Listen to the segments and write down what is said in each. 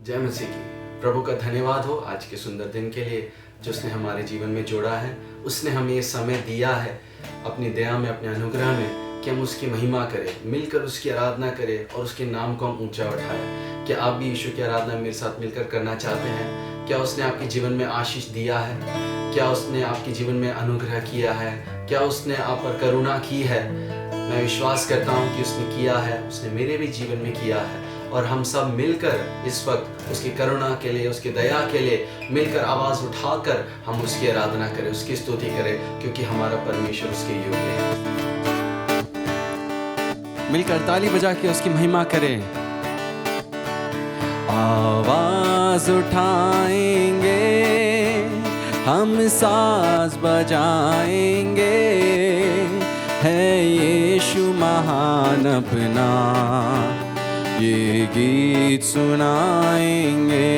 जय मसीह की। प्रभु का धन्यवाद हो आज के सुंदर दिन के लिए जो उसने हमारे जीवन में जोड़ा है। उसने हमें ये समय दिया है अपनी दया में, अपने अनुग्रह में, कि हम उसकी महिमा करें, मिलकर उसकी आराधना करें और उसके नाम को हम ऊंचा उठाएं। क्या आप भी यीशु की आराधना मेरे साथ मिलकर करना चाहते हैं? क्या उसने आपके जीवन में आशीष दिया है? क्या उसने आपके जीवन में अनुग्रह किया है? क्या उसने आप पर करुणा की है? मैं विश्वास करता हूँ कि उसने किया है, उसने मेरे भी जीवन में किया है। और हम सब मिलकर इस वक्त उसकी करुणा के लिए, उसकी दया के लिए मिलकर आवाज़ उठाकर हम उसकी आराधना करें, उसकी स्तुति करें, क्योंकि हमारा परमेश्वर उसके योग्य है। मिलकर ताली बजा के उसकी महिमा करें। आवाज उठाएंगे, हम साज बजाएंगे, है यीशु महान अपना, ये गीत सुनाएंगे।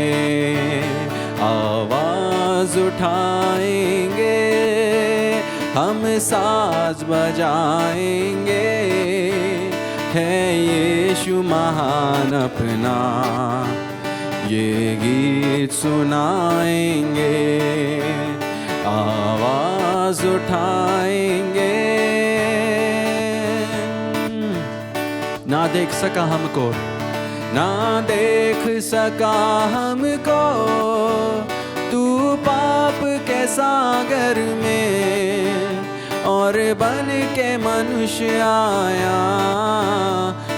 आवाज उठाएंगे, हम साज बजाएंगे, है यीशु महान अपना, ये गीत सुनाएंगे। आवाज उठाएंगे। ना देख सका हमको, ना देख सका हमको, तू पाप के सागर में, और बन के मनुष्य आया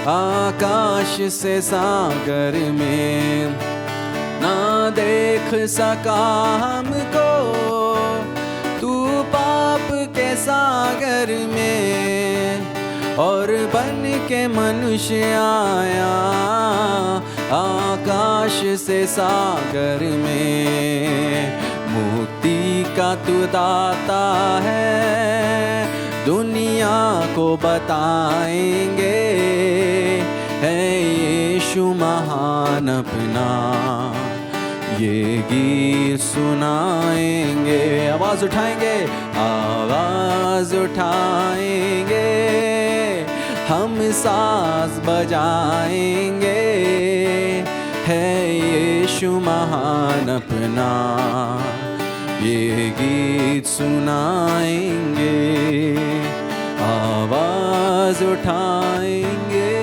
आकाश से सागर में। ना देख सका हमको, तू पाप के सागर में, और बन के मनुष्य आया आकाश से सागर में। मुक्ति का तू दाता है, दुनिया को बताएंगे, है यीशु महान अपना, ये गीत सुनाएंगे। आवाज उठाएंगे, आवाज उठाएंगे, हम साज बजाएंगे, है यीशु महान अपना, ये गीत सुनाएंगे। आवाज उठाएंगे।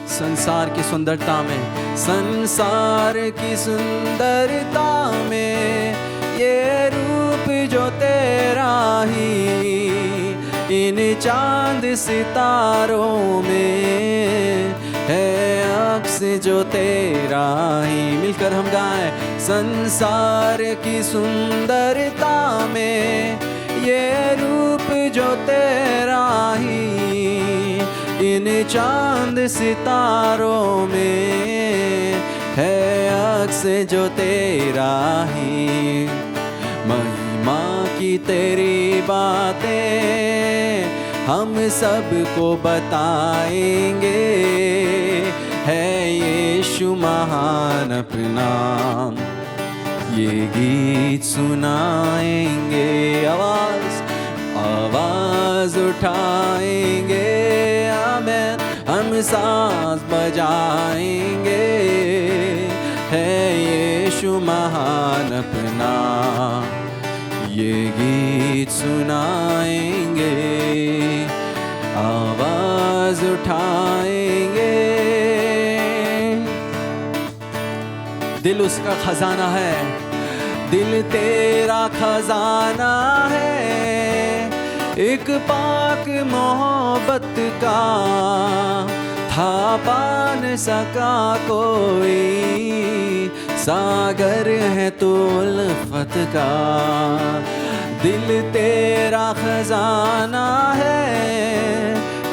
संसार की सुंदरता में, संसार की सुंदरता में, ये रूप जो तेरा ही, इन चांद सितारों में, है अक्स जो तेरा ही। मिलकर हम गाएं। संसार की सुंदरता में, ये रूप जो तेरा ही, इन चांद सितारों में, है अक्स जो तेरा ही। महिमा की तेरी बातें हम सबको बताएंगे, है यीशु महान अपना, ये गीत सुनाएंगे। आवाज उठाएंगे, आमेन, हम साज बजाएंगे, है यीशु महान अपना, ये गीत सुनाएंगे। आवाज उठाएंगे। दिल उसका खजाना है, दिल तेरा खजाना है, एक पाक मोहब्बत का, था पा न सका कोई, सागर है तो उल्फत का। दिल तेरा खजाना है,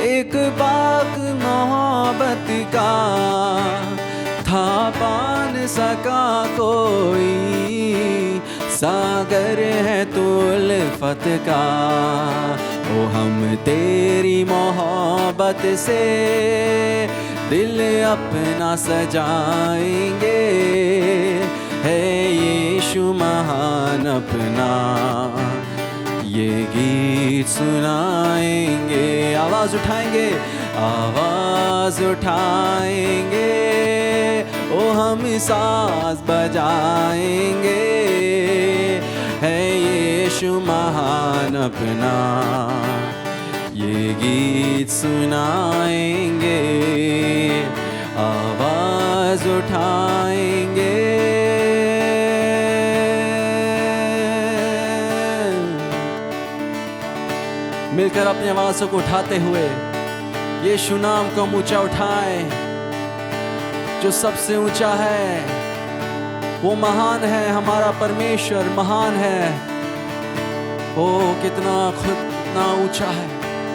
एक पाक मोहब्बत का, था पा न सका कोई, सागर है तो उल्फत का। ओ हम तेरी मोहब्बत से दिल अपना सजाएंगे, है यीशु महान अपना, ये गीत सुनाएंगे। आवाज उठाएंगे, आवाज उठाएंगे, ओ हम साज बजाएंगे, है यीशु महान अपना, ये गीत सुनाएंगे, आवाज उठाएंगे। मिलकर अपनी आवाज़ों को उठाते हुए यीशु नाम को हम ऊंचा उठाएं, जो सबसे ऊंचा है, वो महान है, हमारा परमेश्वर महान है। ओ कितना ऊंचा है,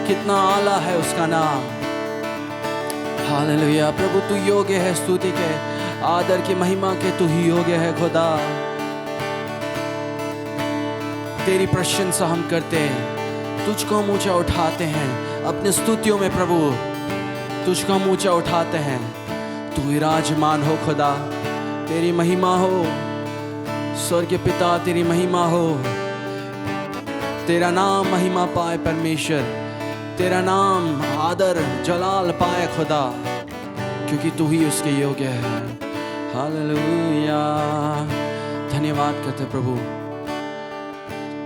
कितना आला है उसका नाम। हालेलुया। प्रभु तू योग्य है स्तुति के, आदर की महिमा के, तू ही योग्य है खुदा। तेरी प्रशंसा हम करते हैं, तुझको हम ऊंचा उठाते हैं अपने स्तुतियों में। प्रभु तुझको हम ऊंचा उठाते हैं, तू विराजमान हो खुदा, तेरी महिमा हो। स्वर्ग के पिता तेरी महिमा हो, तेरा नाम महिमा पाए परमेश्वर, तेरा नाम आदर जलाल पाए खुदा, क्योंकि तू ही उसके योग्य है। हालेलुया। धन्यवाद करते प्रभु,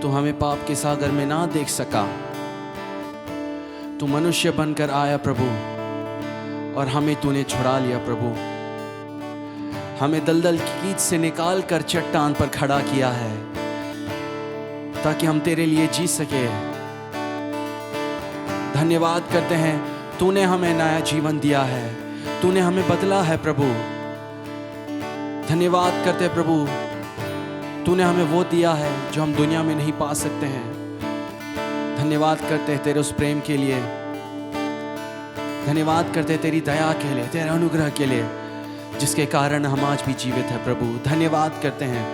तू हमें पाप के सागर में ना देख सका, तू मनुष्य बनकर आया प्रभु, और हमें तूने छुड़ा लिया प्रभु। हमें दलदल की कीच से निकाल कर चट्टान पर खड़ा किया है, ताकि हम तेरे लिए जी सके। धन्यवाद करते हैं, तूने हमें नया जीवन दिया है, तूने हमें बदला है प्रभु। धन्यवाद करते हैं प्रभु, तूने हमें वो दिया है जो हम दुनिया में नहीं पा सकते हैं। धन्यवाद करते हैं तेरे उस प्रेम के लिए, धन्यवाद करते हैं तेरी दया के लिए, तेरे अनुग्रह के लिए, जिसके कारण हम आज भी जीवित हैं प्रभु। धन्यवाद करते हैं,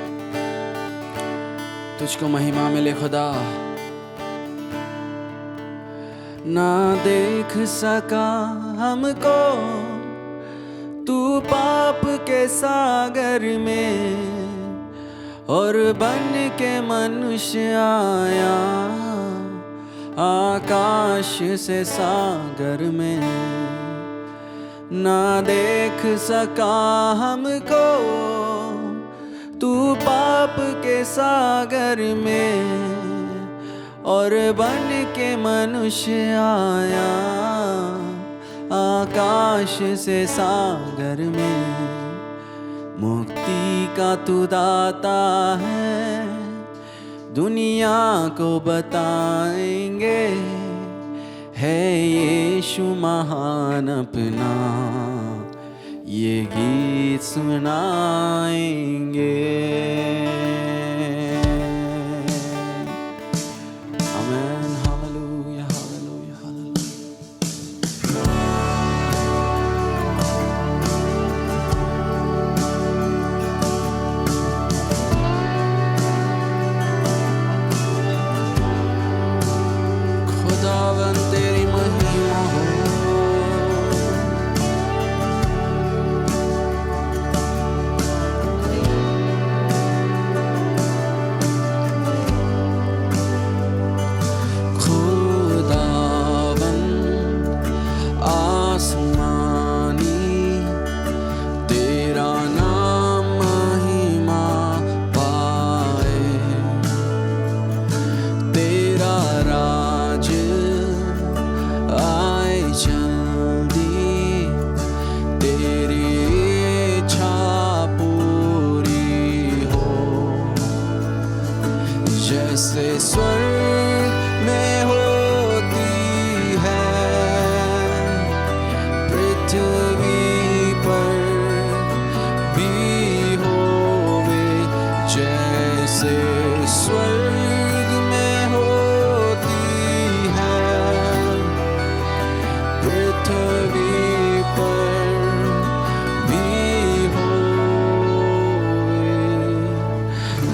तुझको महिमा मिले खुदा। ना देख सका हमको तू पाप के सागर में, और बन के मनुष्य आया आकाश से सागर में। ना देख सका हमको तू पाप के सागर में, और बन के मनुष्य आया आकाश से सागर में। मुक्ति का तू दाता है, दुनिया को बताएंगे, है यीशु महान अपना, ये गीत सुनाएंगे। आमीन। Hallelujah, hallelujah, hallelujah. खुदावन तेरी महिमा हो, खुदावन आसमानी तेरा नाम महिमा पाए, तेरा राज आए जल्दी, तेरी इच्छा पूरी हो। जैसे स्वर्ग में होती है, पृथ्वी पर भी होवे। जैसे स्वर्ग में होती है, पृथ्वी पर भी होवे।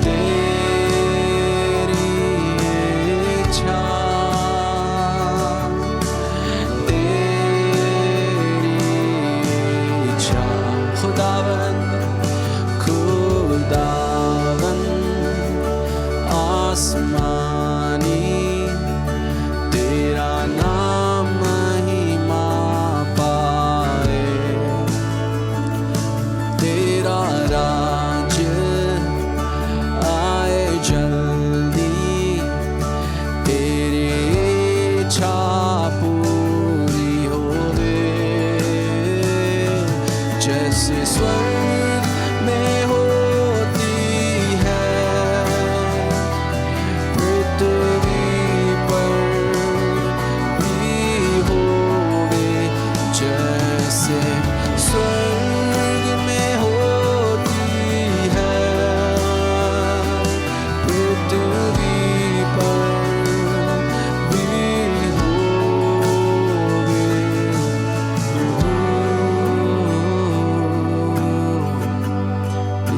तेरी इच्छा, तेरी जैसे स्वर्ग में होती है पृथ्वी पर भी होवे, जैसे स्वर्ग में होती है पृथ्वी पर भी होवे।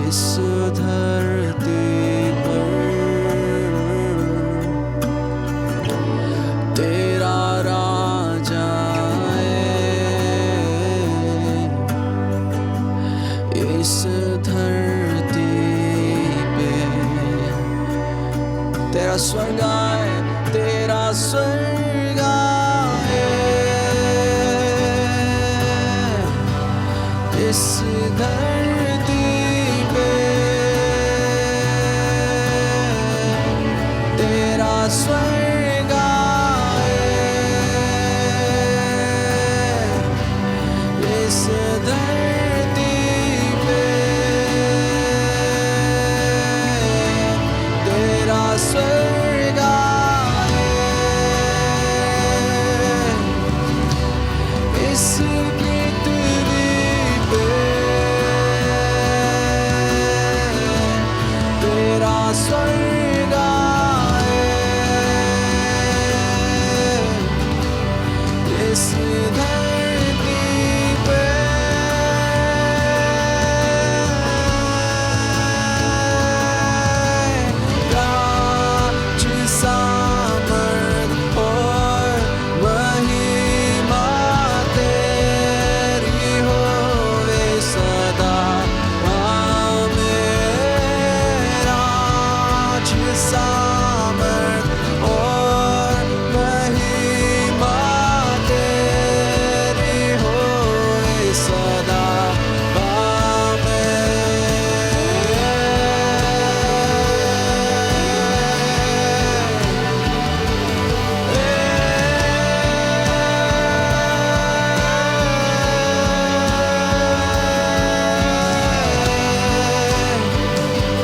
इस धरती पर तेरा राजा है, इस धरती पे तेरा स्वर्ग है, तेरा स्वर्ग है, इस धरती पे तेरा स्वर्ग है, इस धरती पे तेरा स्वर्ग है, इस पृथ्वी पे तेरा स्वर्ग है, इस धरती पे राज सामर्थ और महिमा तेरी होवे सदा। आमीन। राज सामर्थ और महिमा तेरी होवे सदा।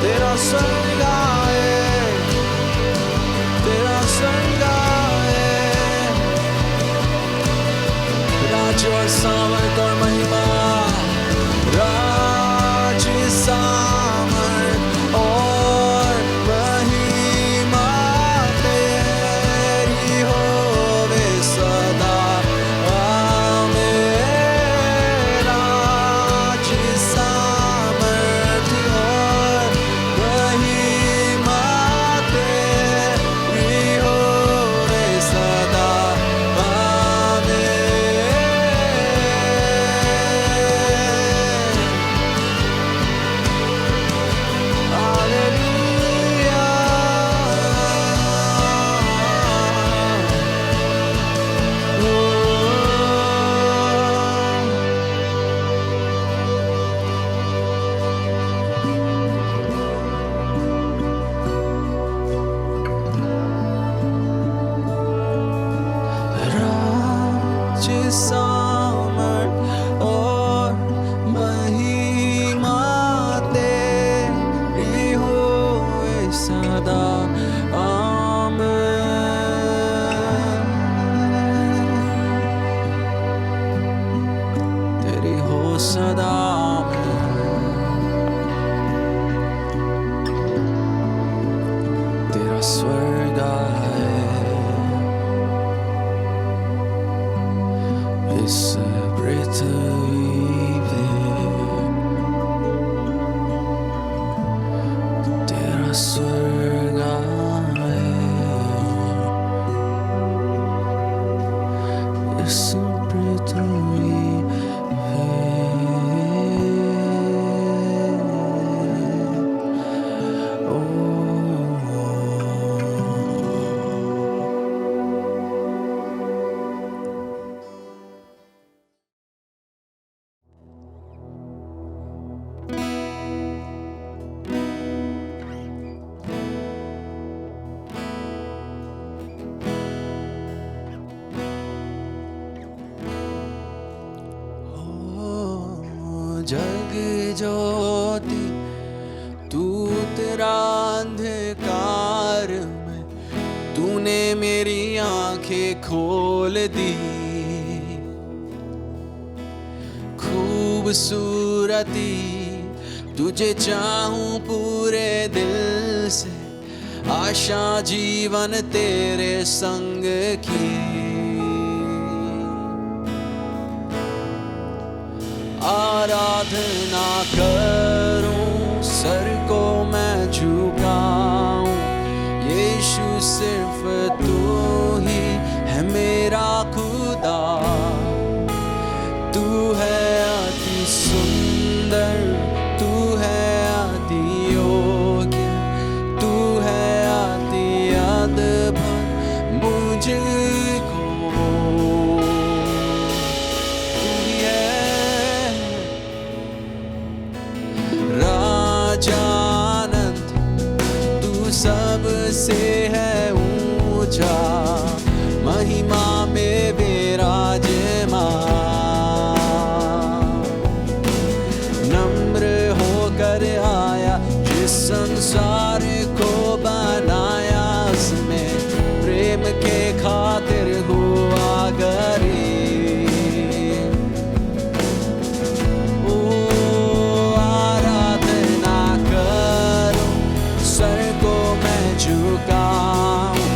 तेरा स्वर्ग है, तेरा स्वर्ग है, राज और सामर्थ और महिमा, राज सामर्थ और महिमा तेरी होवे सदा। आमीन। राज सामर्थ और महिमा तेरी होवे सदा। राज सामर्थ और महिमा तेरी होवे सदा। आमीन। तेरी हो सदा। तेरा स्वर्ग है, इस पृथ्वी पे तेरा स्वर्ग है, इस पृथ्वी पे जग ज्योति तू तेरा अंधकार में तूने मेरी आंखें खोल दी। खूबसूरती तुझे चाहूं पूरे दिल से, आशा जीवन तेरे संग की। आराधना करूं सर को मैं झुकाऊं, यीशु सिर्फ तू ही है मेरा खुदा। तू है अति सुंदर, तू है अति योग्य, तू है अति अद्भुत मुझको। तू ही है राजानंद, तू सबसे है ऊंचा, महिमा में विराजमान। आया जिस संसार को बनाया, उसमें प्रेम के खातिर हुआ गरीब। ओ आराधना करूं सर को मैं झुकाऊं,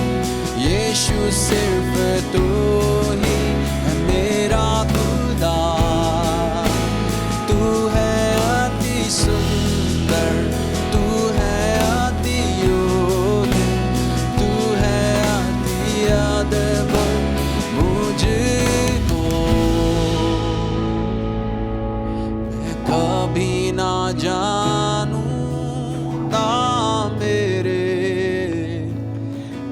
यीशु सिर्फ तू ही है मेरा खुदा। तू है अति सुंदर, तू है अति योग्य, तू है अति अद्भुत मुझको। मैं कभी ना जानूंगा मेरे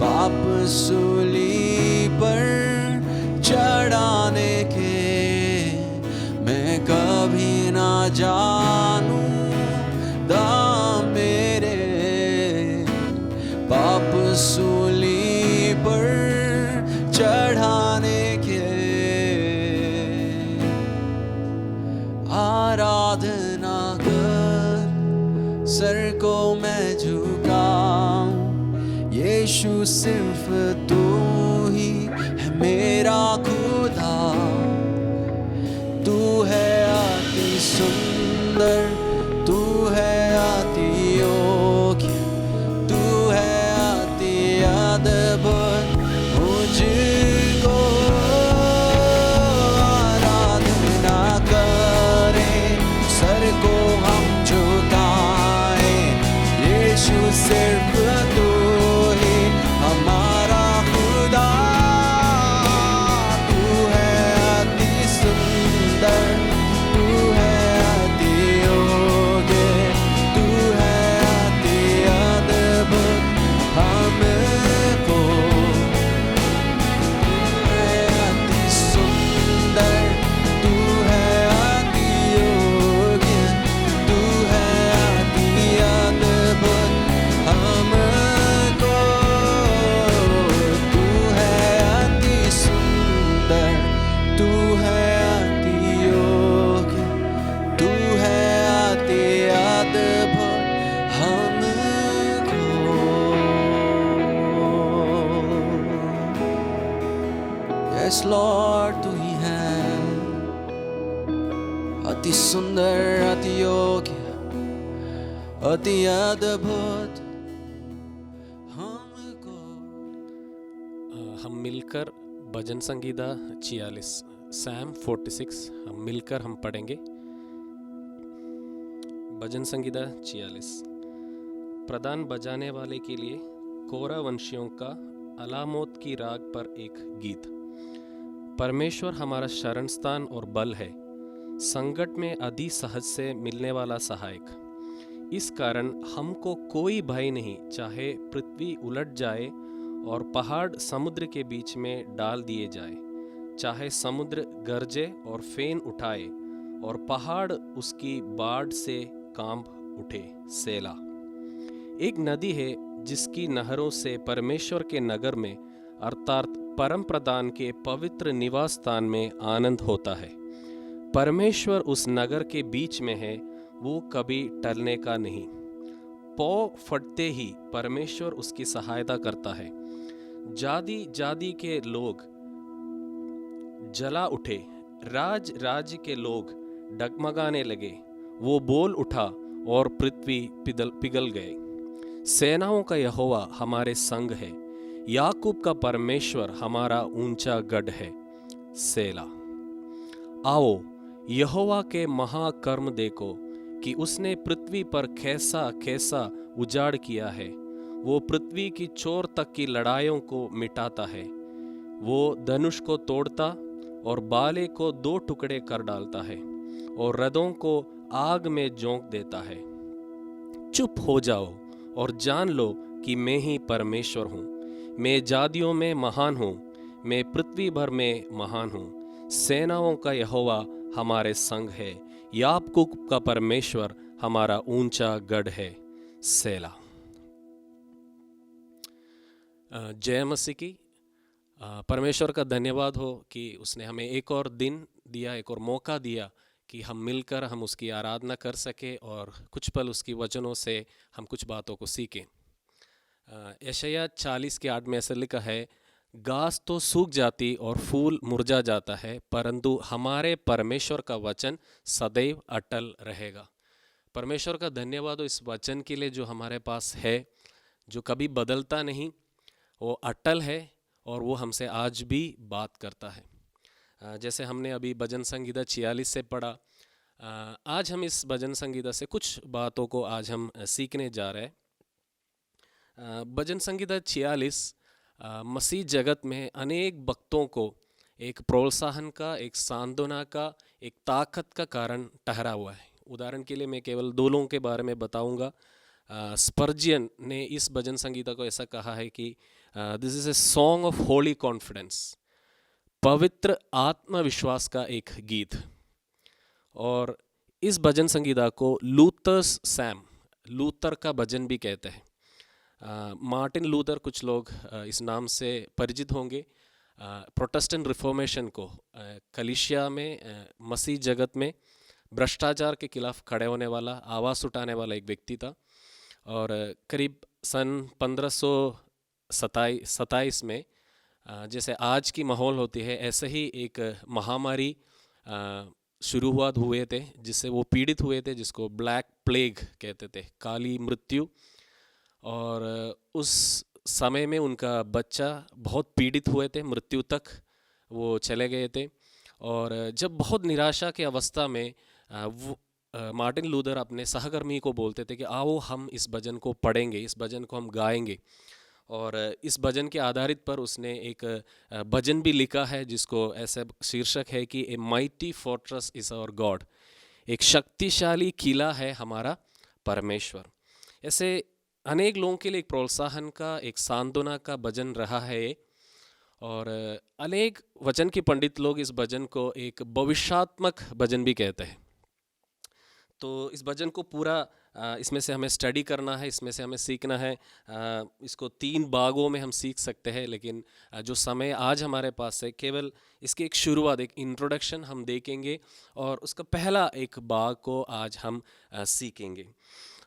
पाप सूली पर चढ़ाने के, मैं कभी ना जानूंगा मेरे पाप सूली पर चढ़ाने के। आराधना कर सर को मैं झुकाऊं, यीशु सिर्फ तू ही है मेरा खुदा। तू है अति सुंदर, तू है अति योग्य, तू है अति अद्भुत मुझको। आराधना करें सर को हम झुकाएं, यीशु सिर्फ तू ही हमारा खुदा। तू है अति सुंदर, तू है अति योग्य, तू है अति अद्भुत हमको। तू है अति सुंदर, तू है अति योग्य, तू है अति अद्भुत हमको। तू है अति सुंदर, तू है अति योग्य, तू है अति अद्भुत हमको। यस लॉर्ड, तू ही है अति सुंदर, अति योग्य, अति अद्भुत हमको। हम मिलकर भजन संगीता 46 सैम 46 हम मिलकर हम पढ़ेंगे। भजन संगीता 46 प्रधान बजाने वाले के लिए कोरा वंशियों का अलामोत की राग पर एक गीत। परमेश्वर हमारा शरण स्थान और बल है, संकट में अति सहज से मिलने वाला सहायक। इस कारण हमको कोई भय नहीं, चाहे पृथ्वी उलट जाए और पहाड़ समुद्र के बीच में डाल दिए जाए, चाहे समुद्र गरजे और फेन उठाए और पहाड़ उसकी बाढ़ से कांप उठे। सेला। एक नदी है जिसकी नहरों से परमेश्वर के नगर में अर्थात परम प्रधान के पवित्र निवास स्थान में आनंद होता है। परमेश्वर उस नगर के बीच में है, वो कभी टलने का नहीं। पौ फटते ही परमेश्वर उसकी सहायता करता है। जाति जाति के लोग जला उठे, राज राज्य के लोग डगमगाने लगे। वो बोल उठा और पृथ्वी पिघल गए। सेनाओं का यहोवा हमारे संग है, याकूब का परमेश्वर हमारा ऊंचा गढ़ है। सेला। आओ यहोवा के महाकर्म देखो कि उसने पृथ्वी पर कैसा कैसा उजाड़ किया है। वो पृथ्वी की चोर तक की लड़ाइयों को मिटाता है। वो धनुष को तोड़ता और बाले को 2 टुकड़े कर डालता है और रथों को आग में झोंक देता है। चुप हो जाओ और जान लो कि मैं ही परमेश्वर हूँ। मैं जातियों में महान हूँ, मैं पृथ्वी भर में महान हूँ। सेनाओं का यहोवा हमारे संग है, याकूब का परमेश्वर हमारा ऊंचा गढ़ है। सेला। जय मसीह की। परमेश्वर का धन्यवाद हो कि उसने हमें एक और दिन दिया, एक और मौका दिया कि हम मिलकर हम उसकी आराधना कर सके और कुछ पल उसकी वचनों से हम कुछ बातों को सीखें। यशायाह 40 के 8 में ऐसा लिखा है, घास तो सूख जाती और फूल मुरझा जाता है, परंतु हमारे परमेश्वर का वचन सदैव अटल रहेगा। परमेश्वर का धन्यवाद हो इस वचन के लिए जो हमारे पास है, जो कभी बदलता नहीं, वो अटल है और वो हमसे आज भी बात करता है। जैसे हमने अभी भजन संगीता 46 से पढ़ा, आज हम इस भजन संगीता से कुछ बातों को आज हम सीखने जा रहे हैं। भजन संगीता 46 मसीह जगत में अनेक भक्तों को एक प्रोत्साहन का, एक सांत्वना का, एक ताकत का कारण ठहरा हुआ है। उदाहरण के लिए मैं केवल 2 लोगों के बारे में बताऊंगा। स्पर्जियन ने इस भजन संगीता को ऐसा कहा है कि this is a song of Holi confidence, पवित्र आत्मविश्वास का एक गीत। और इस भजन संगीता को लूथर्स सैम, लूथर का भजन भी कहते हैं। मार्टिन लूथर कुछ लोग इस नाम से परिचित होंगे। प्रोटेस्टेंट रिफॉर्मेशन को कलीसिया में, मसीह जगत में भ्रष्टाचार के खिलाफ खड़े होने वाला, आवाज़ उठाने वाला एक व्यक्ति था। और करीब सन 1527 में जैसे आज की माहौल होती है, ऐसे ही एक महामारी शुरुआत हुए थे जिससे वो पीड़ित हुए थे, जिसको ब्लैक प्लेग कहते थे, काली मृत्यु। और उस समय में उनका बच्चा बहुत पीड़ित हुए थे, मृत्यु तक वो चले गए थे। और जब बहुत निराशा की अवस्था में वो मार्टिन लूथर अपने सहकर्मी को बोलते थे कि आओ हम इस भजन को पढ़ेंगे, इस भजन को हम गाएंगे। और इस भजन के आधारित पर उसने एक भजन भी लिखा है जिसको ऐसे शीर्षक है कि a mighty fortress is our God, एक शक्तिशाली किला है हमारा परमेश्वर। ऐसे अनेक लोगों के लिए एक प्रोत्साहन का, एक सांत्वना का भजन रहा है। और अनेक वचन के पंडित लोग इस भजन को एक भविष्यात्मक भजन भी कहते हैं। तो इस भजन को पूरा इसमें से हमें स्टडी करना है, इसमें से हमें सीखना है। इसको 3 भागों में हम सीख सकते हैं, लेकिन जो समय आज हमारे पास है, केवल इसकी एक शुरुआत, एक इंट्रोडक्शन हम देखेंगे और उसका पहला एक भाग को आज हम सीखेंगे।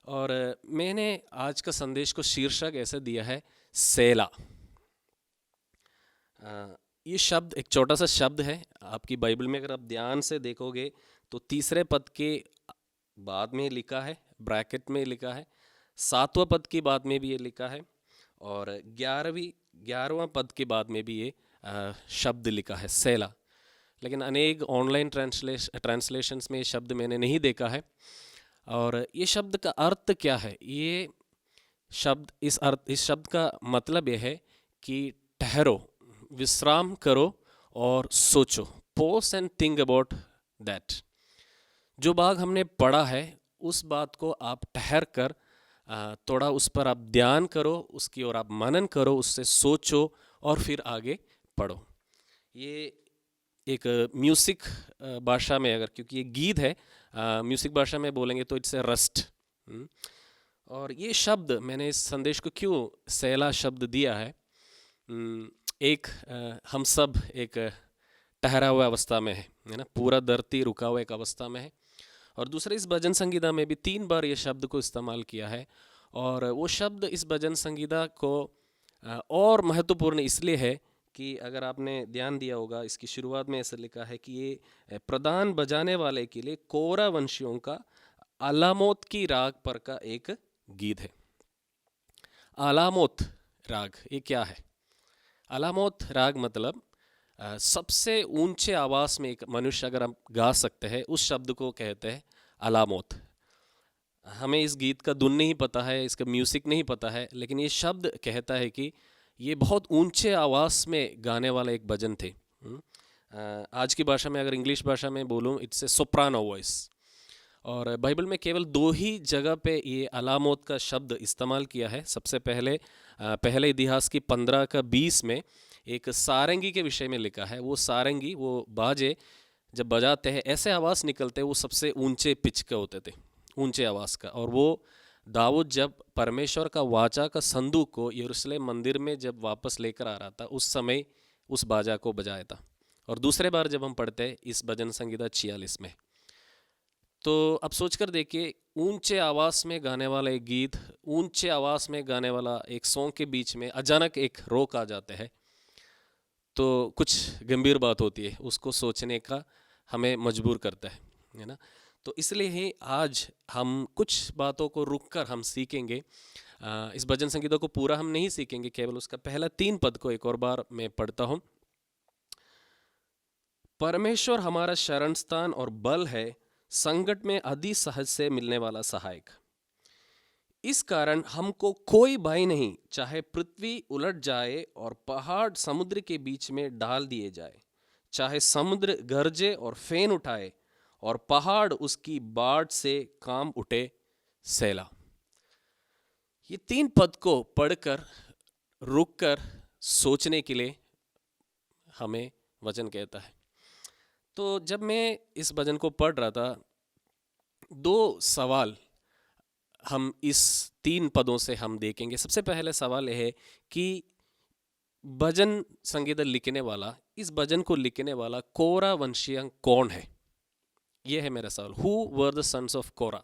और मैंने आज का संदेश को शीर्षक ऐसे दिया है, सेला। ये शब्द एक छोटा सा शब्द है। आपकी बाइबल में अगर आप ध्यान से देखोगे तो 3रे पद के बाद में लिखा है, ब्रैकेट में लिखा है। 7वां पद की बाद में भी ये लिखा है और 11वां पद के बाद में भी ये शब्द लिखा है, सेला। लेकिन अनेक ऑनलाइन ट्रांसलेशंस में ये शब्द मैंने नहीं देखा है। और ये शब्द का अर्थ क्या है? ये शब्द, इस शब्द का मतलब यह है कि ठहरो, विश्राम करो और सोचो। Pause and think about that. जो भाग हमने पढ़ा है उस बात को आप ठहर कर थोड़ा उस पर आप ध्यान करो, उसकी ओर आप मनन करो, उससे सोचो और फिर आगे पढ़ो। ये एक म्यूज़िक भाषा में, अगर क्योंकि ये गीत है, म्यूज़िक भाषा में बोलेंगे तो इट्स ए रस्ट। और ये शब्द, मैंने इस संदेश को क्यों सेला शब्द दिया है, एक हम सब एक ठहरा हुआ अवस्था में है, है ना, पूरा धरती रुका हुआ एक अवस्था में है। और दूसरे इस भजन संगीता में भी 3 बार ये शब्द को इस्तेमाल किया है, और वो शब्द इस भजन संगीता को और महत्वपूर्ण इसलिए है कि अगर आपने ध्यान दिया होगा, इसकी शुरुआत में ऐसा लिखा है कि ये प्रदान बजाने वाले के लिए कोरा वंशियों का अलामोत की राग पर का एक गीत है। अलामोत राग ये क्या है? अलामोत राग मतलब सबसे ऊंचे आवाज़ में एक मनुष्य अगर हम गा सकते हैं, उस शब्द को कहते हैं अलामोत। हमें इस गीत का धुन नहीं पता है, इसका म्यूज़िक नहीं पता है, लेकिन ये शब्द कहता है कि ये बहुत ऊंचे आवाज़ में गाने वाला एक भजन थे। आज की भाषा में, अगर इंग्लिश भाषा में बोलूँ, इट्स ए सोप्रानो वॉइस। और बाइबल में केवल 2 ही जगह पे ये अलामोत का शब्द इस्तेमाल किया है। सबसे पहले इतिहास की 15 का 20 में एक सारंगी के विषय में लिखा है। वो सारंगी, वो बाजे जब बजाते हैं ऐसे आवाज़ निकलते, वो सबसे ऊंचे पिच के होते थे, ऊंचे आवाज़ का। और वो दाऊद जब परमेश्वर का वाचा का संदूक को यरूशलेम मंदिर में जब वापस लेकर आ रहा था, उस समय उस बाजा को बजाया था। और दूसरे बार जब हम पढ़ते हैं इस भजन संगीता 46 में, तो अब सोचकर देखिए, ऊंचे आवाज़ में गाने वाला एक गीत, ऊंचे आवाज़ में गाने वाला एक सॉन्ग के बीच में अचानक एक रोक आ जाते हैं, तो कुछ गंभीर बात होती है, उसको सोचने का हमें मजबूर करता है ना। तो इसलिए ही आज हम कुछ बातों को रुककर हम सीखेंगे। इस भजन संगीतों को पूरा हम नहीं सीखेंगे, केवल उसका पहला 3 पद को एक और बार मैं पढ़ता हूँ। परमेश्वर हमारा शरण स्थान और बल है, संकट में अति सहज से मिलने वाला सहायक। इस कारण हमको कोई भय नहीं, चाहे पृथ्वी उलट जाए और पहाड़ समुद्र के बीच में डाल दिए जाए, चाहे समुद्र गरजे और फेन उठाए और पहाड़ उसकी बाढ़ से काम उठे, सेला। ये 3 पद को पढ़कर रुककर सोचने के लिए हमें वचन कहता है। तो जब मैं इस भजन को पढ़ रहा था, 2 सवाल हम इस 3 पदों से हम देखेंगे। सबसे पहले सवाल यह है कि भजन संगीत लिखने वाला, इस भजन को लिखने वाला कोरा वंशीय कौन है? यह है मेरा सवाल। Who were the sons of Korah?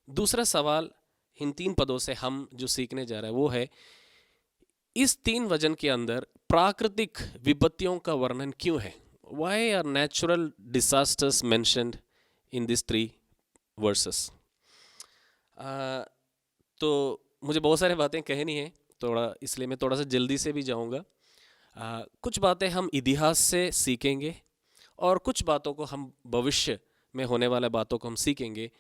दूसरा सवाल इन 3 पदों से हम जो सीखने जा रहे हैं वो है, इस 3 वचन के अंदर प्राकृतिक विपत्तियों का वर्णन क्यों है? Why are natural disasters mentioned in these 3 verses? तो मुझे बहुत सारी बातें कहनी है थोड़ा, इसलिए मैं थोड़ा सा जल्दी से भी जाऊंगा। कुछ बातें हम इतिहास से सीखेंगे और कुछ बातों को हम भविष्य में होने वाले बातों को हम सीखेंगे,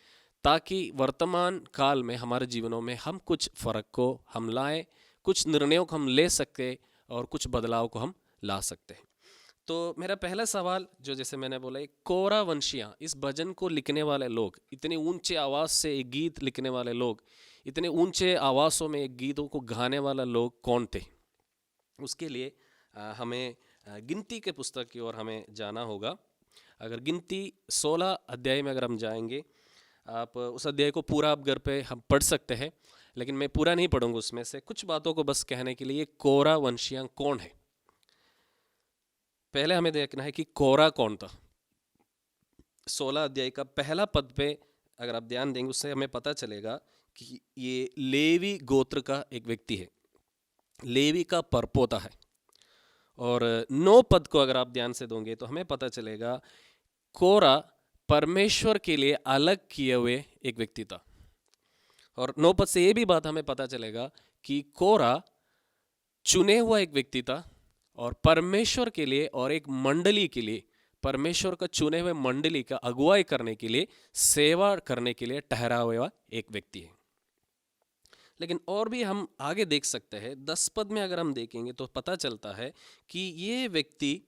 ताकि वर्तमान काल में हमारे जीवनों में हम कुछ फ़र्क को हम लाएं, कुछ निर्णयों को हम ले सकते और कुछ बदलाव को हम ला सकते हैं। तो मेरा पहला सवाल, जो जैसे मैंने बोला, कोरा वंशिया, इस भजन को लिखने वाले लोग, इतने ऊंचे आवाज़ से एक गीत लिखने वाले लोग, इतने ऊंचे आवाज़ों में एक गीतों को गाने वाला लोग कौन थे? उसके लिए हमें गिनती के पुस्तक की ओर हमें जाना होगा। अगर गिनती 16 अध्याय में अगर हम जाएंगे, आप उस अध्याय को पूरा आप घर पे हम पढ़ सकते हैं, लेकिन मैं पूरा नहीं पढ़ूंगा, उसमें से कुछ बातों को बस कहने के लिए कोरा वंशिया कौन है। पहले हमें देखना है कि कोरा कौन था। 16 अध्याय का पहला पद पे अगर आप ध्यान देंगे, उससे हमें पता चलेगा कि ये लेवी गोत्र का एक व्यक्ति है, लेवी का परपोता है। और 9 पद को अगर आप ध्यान से दोगे तो हमें पता चलेगा कोरा परमेश्वर के लिए अलग किए हुए एक व्यक्ति था। और 9 पद से ये भी बात हमें पता चलेगा कि कोरा चुने हुआ एक व्यक्ति था और परमेश्वर के लिए और एक मंडली के लिए, परमेश्वर का चुने हुए मंडली का अगुवाई करने के लिए, सेवा करने के लिए ठहरा हुआ एक व्यक्ति है। लेकिन और भी हम आगे देख सकते हैं, 10 पद में अगर हम देखेंगे तो पता चलता है कि ये व्यक्ति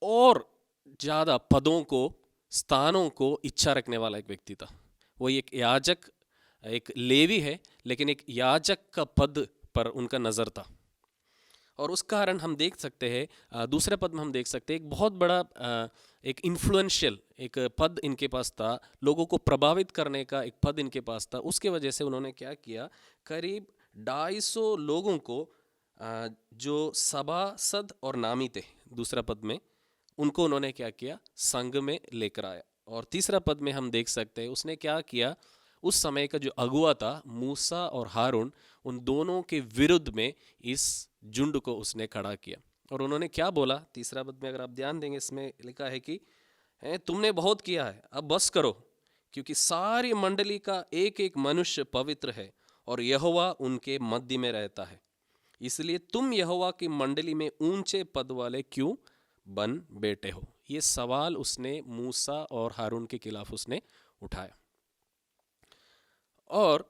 और ज़्यादा पदों को, स्थानों को इच्छा रखने वाला एक व्यक्ति था। वो एक याजक, एक लेवी है, लेकिन एक याजक का पद पर उनका नज़र था। और उस कारण हम देख सकते हैं, दूसरे पद में हम देख सकते हैं, एक बहुत बड़ा एक इन्फ्लुएंशियल एक पद इनके पास था, लोगों को प्रभावित करने का एक पद इनके पास था। उसके वजह से उन्होंने क्या किया, करीब 250 लोगों को जो सभासद और नामी थे, दूसरा पद में, उनको उन्होंने क्या किया, संग में लेकर आया। और तीसरा पद में हम देख सकते हैं उसने क्या किया, उस समय का जो अगुआ था मूसा और हारून, उन दोनों के विरुद्ध में इस झुंड को उसने खड़ा किया। और उन्होंने क्या बोला, तीसरा पद में अगर आप ध्यान देंगे इसमें लिखा है कि तुमने बहुत किया है, अब बस करो, क्योंकि सारी मंडली का एक एक मनुष्य पवित्र है और यहोवा उनके मध्य में रहता है, इसलिए तुम यहोवा की मंडली में ऊंचे पद वाले क्यों बन बैठे हो। ये सवाल उसने मूसा और हारून के खिलाफ उसने उठाया। और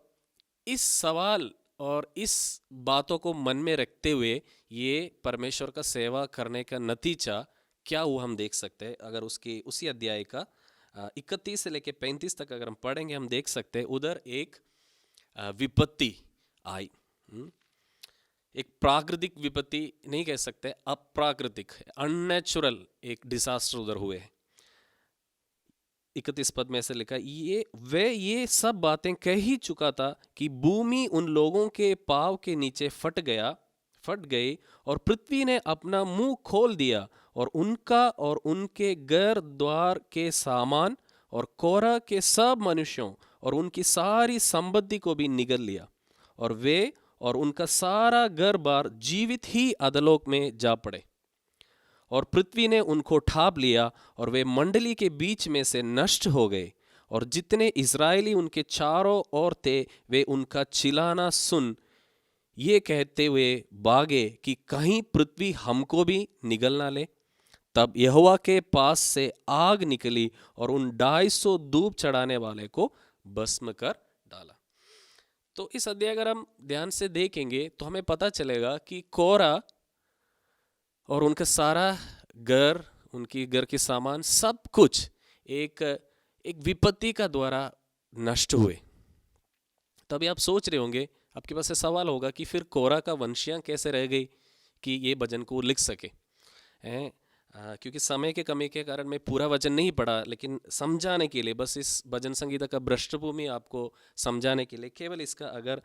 इस सवाल और इस बातों को मन में रखते हुए ये परमेश्वर का सेवा करने का नतीजा क्या हुआ हम देख सकते हैं। अगर उसकी उसी अध्याय का 31 से लेके 35 तक अगर हम पढ़ेंगे, हम देख सकते हैं उधर एक विपत्ति आई। एक प्राकृतिक विपत्ति नहीं कह सकते, अप्राकृतिक, अननेचुरल एक डिजास्टर उधर हुए। 31 पद में ऐसे लिखा, ये सब बातें कह ही चुका था कि भूमि उन लोगों के पांव के नीचे फट गई और पृथ्वी ने अपना मुंह खोल दिया और उनका और उनके घर द्वार के सामान और कोरह के सब मनुष्यों और उनकी सारी संपत्ति को भी निगल लिया, और वे और उनका सारा घर बार जीवित ही अधोलोक में जा पड़े। और पृथ्वी ने उनको ठाप लिया और वे मंडली के बीच में से नष्ट हो गए, और जितने इजरायली उनके चारों ओर थे वे उनका चिल्लाना सुन ये कहते हुए भागे कि कहीं पृथ्वी हमको भी निगल ना ले। तब यहोवा के पास से आग निकली और उन 250 धूप चढ़ाने वाले को भस्म कर डाला। तो इस अध्याय अगर हम ध्यान से देखेंगे तो हमें पता चलेगा कि कोरा और उनका सारा घर, उनकी घर के सामान, सब कुछ एक विपत्ति का द्वारा नष्ट हुए। तभी आप सोच रहे होंगे, आपके पास से सवाल होगा कि फिर कोरा का वंशियां कैसे रह गई कि ये भजन को लिख सके। क्योंकि समय के कमी के कारण मैं पूरा वचन नहीं पढ़ा, लेकिन समझाने के लिए, बस इस भजन संगीता का पृष्ठभूमि आपको समझाने के लिए केवल इसका अगर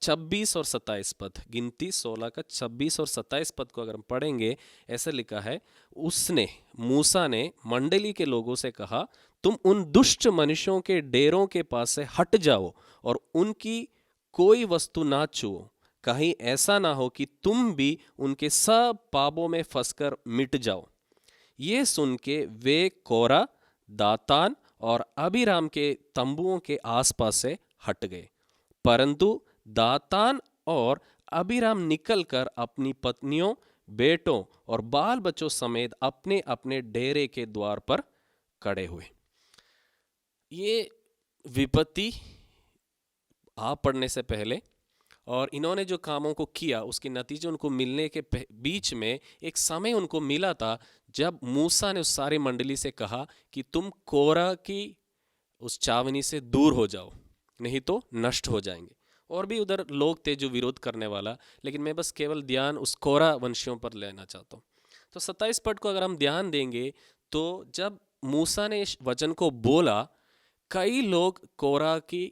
26 और 27 पद, गिनती 16 का 26 और 27 पद को अगर हम पढ़ेंगे, ऐसा लिखा है, उसने मूसा ने मंडली के लोगों से कहा, तुम उन दुष्ट मनुष्यों के डेरों के पास से हट जाओ और उनकी कोई वस्तु ना छुओ, कहीं ऐसा ना हो कि तुम भी उनके सब पापों में फंसकर मिट जाओ। ये सुन के वे कोरा, दातान और अबीराम के तंबुओं के आसपास से हट गए, परंतु दातान और अबीराम निकलकर अपनी पत्नियों, बेटों और बाल बच्चों समेत अपने अपने डेरे के द्वार पर खड़े हुए। ये विपत्ति आप पढ़ने से पहले और इन्होंने जो कामों को किया उसके नतीजे उनको मिलने के बीच में एक समय उनको मिला था जब मूसा ने उस सारी मंडली से कहा कि तुम कोरा की उस चावनी से दूर हो जाओ, नहीं तो नष्ट हो जाएंगे। और भी उधर लोग थे जो विरोध करने वाला, लेकिन मैं बस केवल ध्यान उस कोरा वंशियों पर लेना चाहता हूँ। तो 27 पद को अगर हम ध्यान देंगे तो जब मूसा ने इस वचन को बोला, कई लोग कोरा की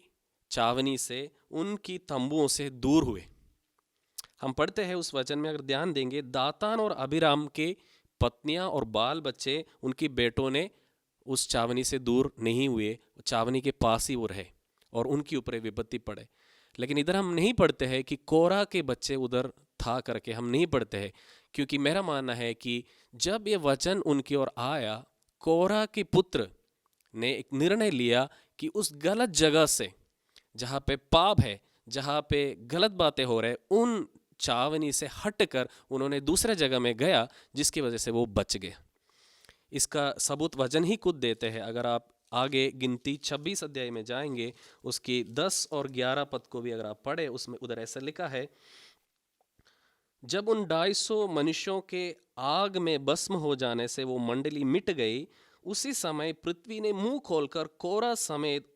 चावनी से, उनकी तंबुओं से दूर हुए। हम पढ़ते हैं उस वचन में अगर ध्यान देंगे, दातान और अबीराम के पत्नियां और बाल बच्चे, उनकी बेटों ने उस चावनी से दूर नहीं हुए, चावनी के पास ही वो रहे और उनके ऊपर विपत्ति पड़े। लेकिन इधर हम नहीं पढ़ते हैं कि कोरा के बच्चे उधर था करके, हम नहीं पढ़ते हैं, क्योंकि मेरा मानना है कि जब ये वचन उनकी ओर आया, कोरा के पुत्र ने एक निर्णय लिया कि उस गलत जगह से, जहाँ पे पाप है, जहाँ पे गलत बातें हो रहे, उन चावनी से हटकर उन्होंने दूसरे जगह में गया, जिसकी वजह से वो बच गए। इसका सबूत वचन ही खुद देते हैं। अगर आप आगे गिनती 26 अध्याय में जाएंगे, उसकी 10 और 11 पद को भी अगर आप पढ़े, उसमें उधर ऐसा लिखा है, जब उन 250 मनुष्यों के आग में भस्म हो जाने से वो मंडली मिट गई, उसी समय पृथ्वी ने मुंह खोलकर कोरा समेत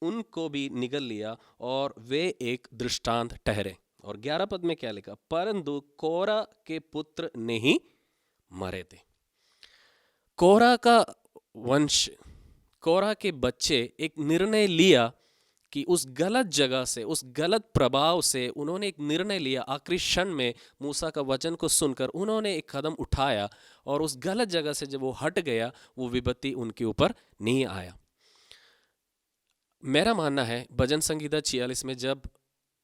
उनको भी निगल लिया और वे एक दृष्टांत ठहरे। और 11 पद में क्या लिखा, परंतु कोरा के पुत्र नहीं मरे थे। कोरा का वंश, कोरा के बच्चे एक निर्णय लिया कि उस गलत जगह से, उस गलत प्रभाव से उन्होंने एक निर्णय लिया। आखिरी क्षण में मूसा का वचन को सुनकर उन्होंने एक कदम उठाया और उस गलत जगह से जब वो हट गया, वो विपत्ति उनके ऊपर नहीं आया। मेरा मानना है भजन संगीता 46 में जब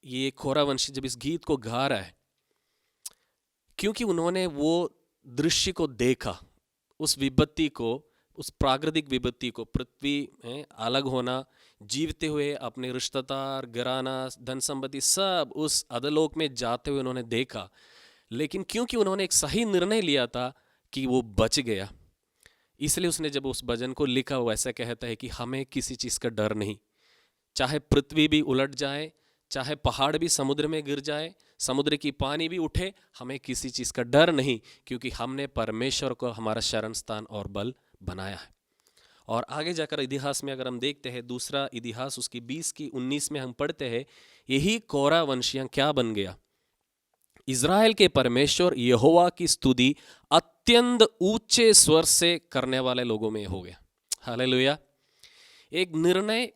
ये कोरह वंशी जब इस गीत को गा रहा है, क्योंकि उन्होंने वो दृश्य को देखा, उस विपत्ति को, उस प्राकृतिक विपत्ति को, पृथ्वी अलग होना, जीवते हुए अपने रिश्तेदार, घराना, धन संपत्ति सब उस अधोलोक में जाते हुए उन्होंने देखा। लेकिन क्योंकि उन्होंने एक सही निर्णय लिया था कि वो बच गया, इसलिए उसने जब उस भजन को लिखा वो ऐसा कहता है कि हमें किसी चीज़ का डर नहीं, चाहे पृथ्वी भी उलट जाए, चाहे पहाड़ भी समुद्र में गिर जाए, समुद्र की पानी भी उठे, हमें किसी चीज़ का डर नहीं, क्योंकि हमने परमेश्वर को हमारा शरण स्थान और बल बनाया है। और आगे जाकर इतिहास में अगर हम देखते हैं, दूसरा इतिहास उसकी 20 की 19 में हम पढ़ते हैं, यही कोरह वंशियां क्या बन गया, इज़राइल के परमेश्वर यहोवा की स्तुति अत्यंत ऊंचे स्वर से करने वाले लोगों में हो गया। हालेलुया। एक निर्णय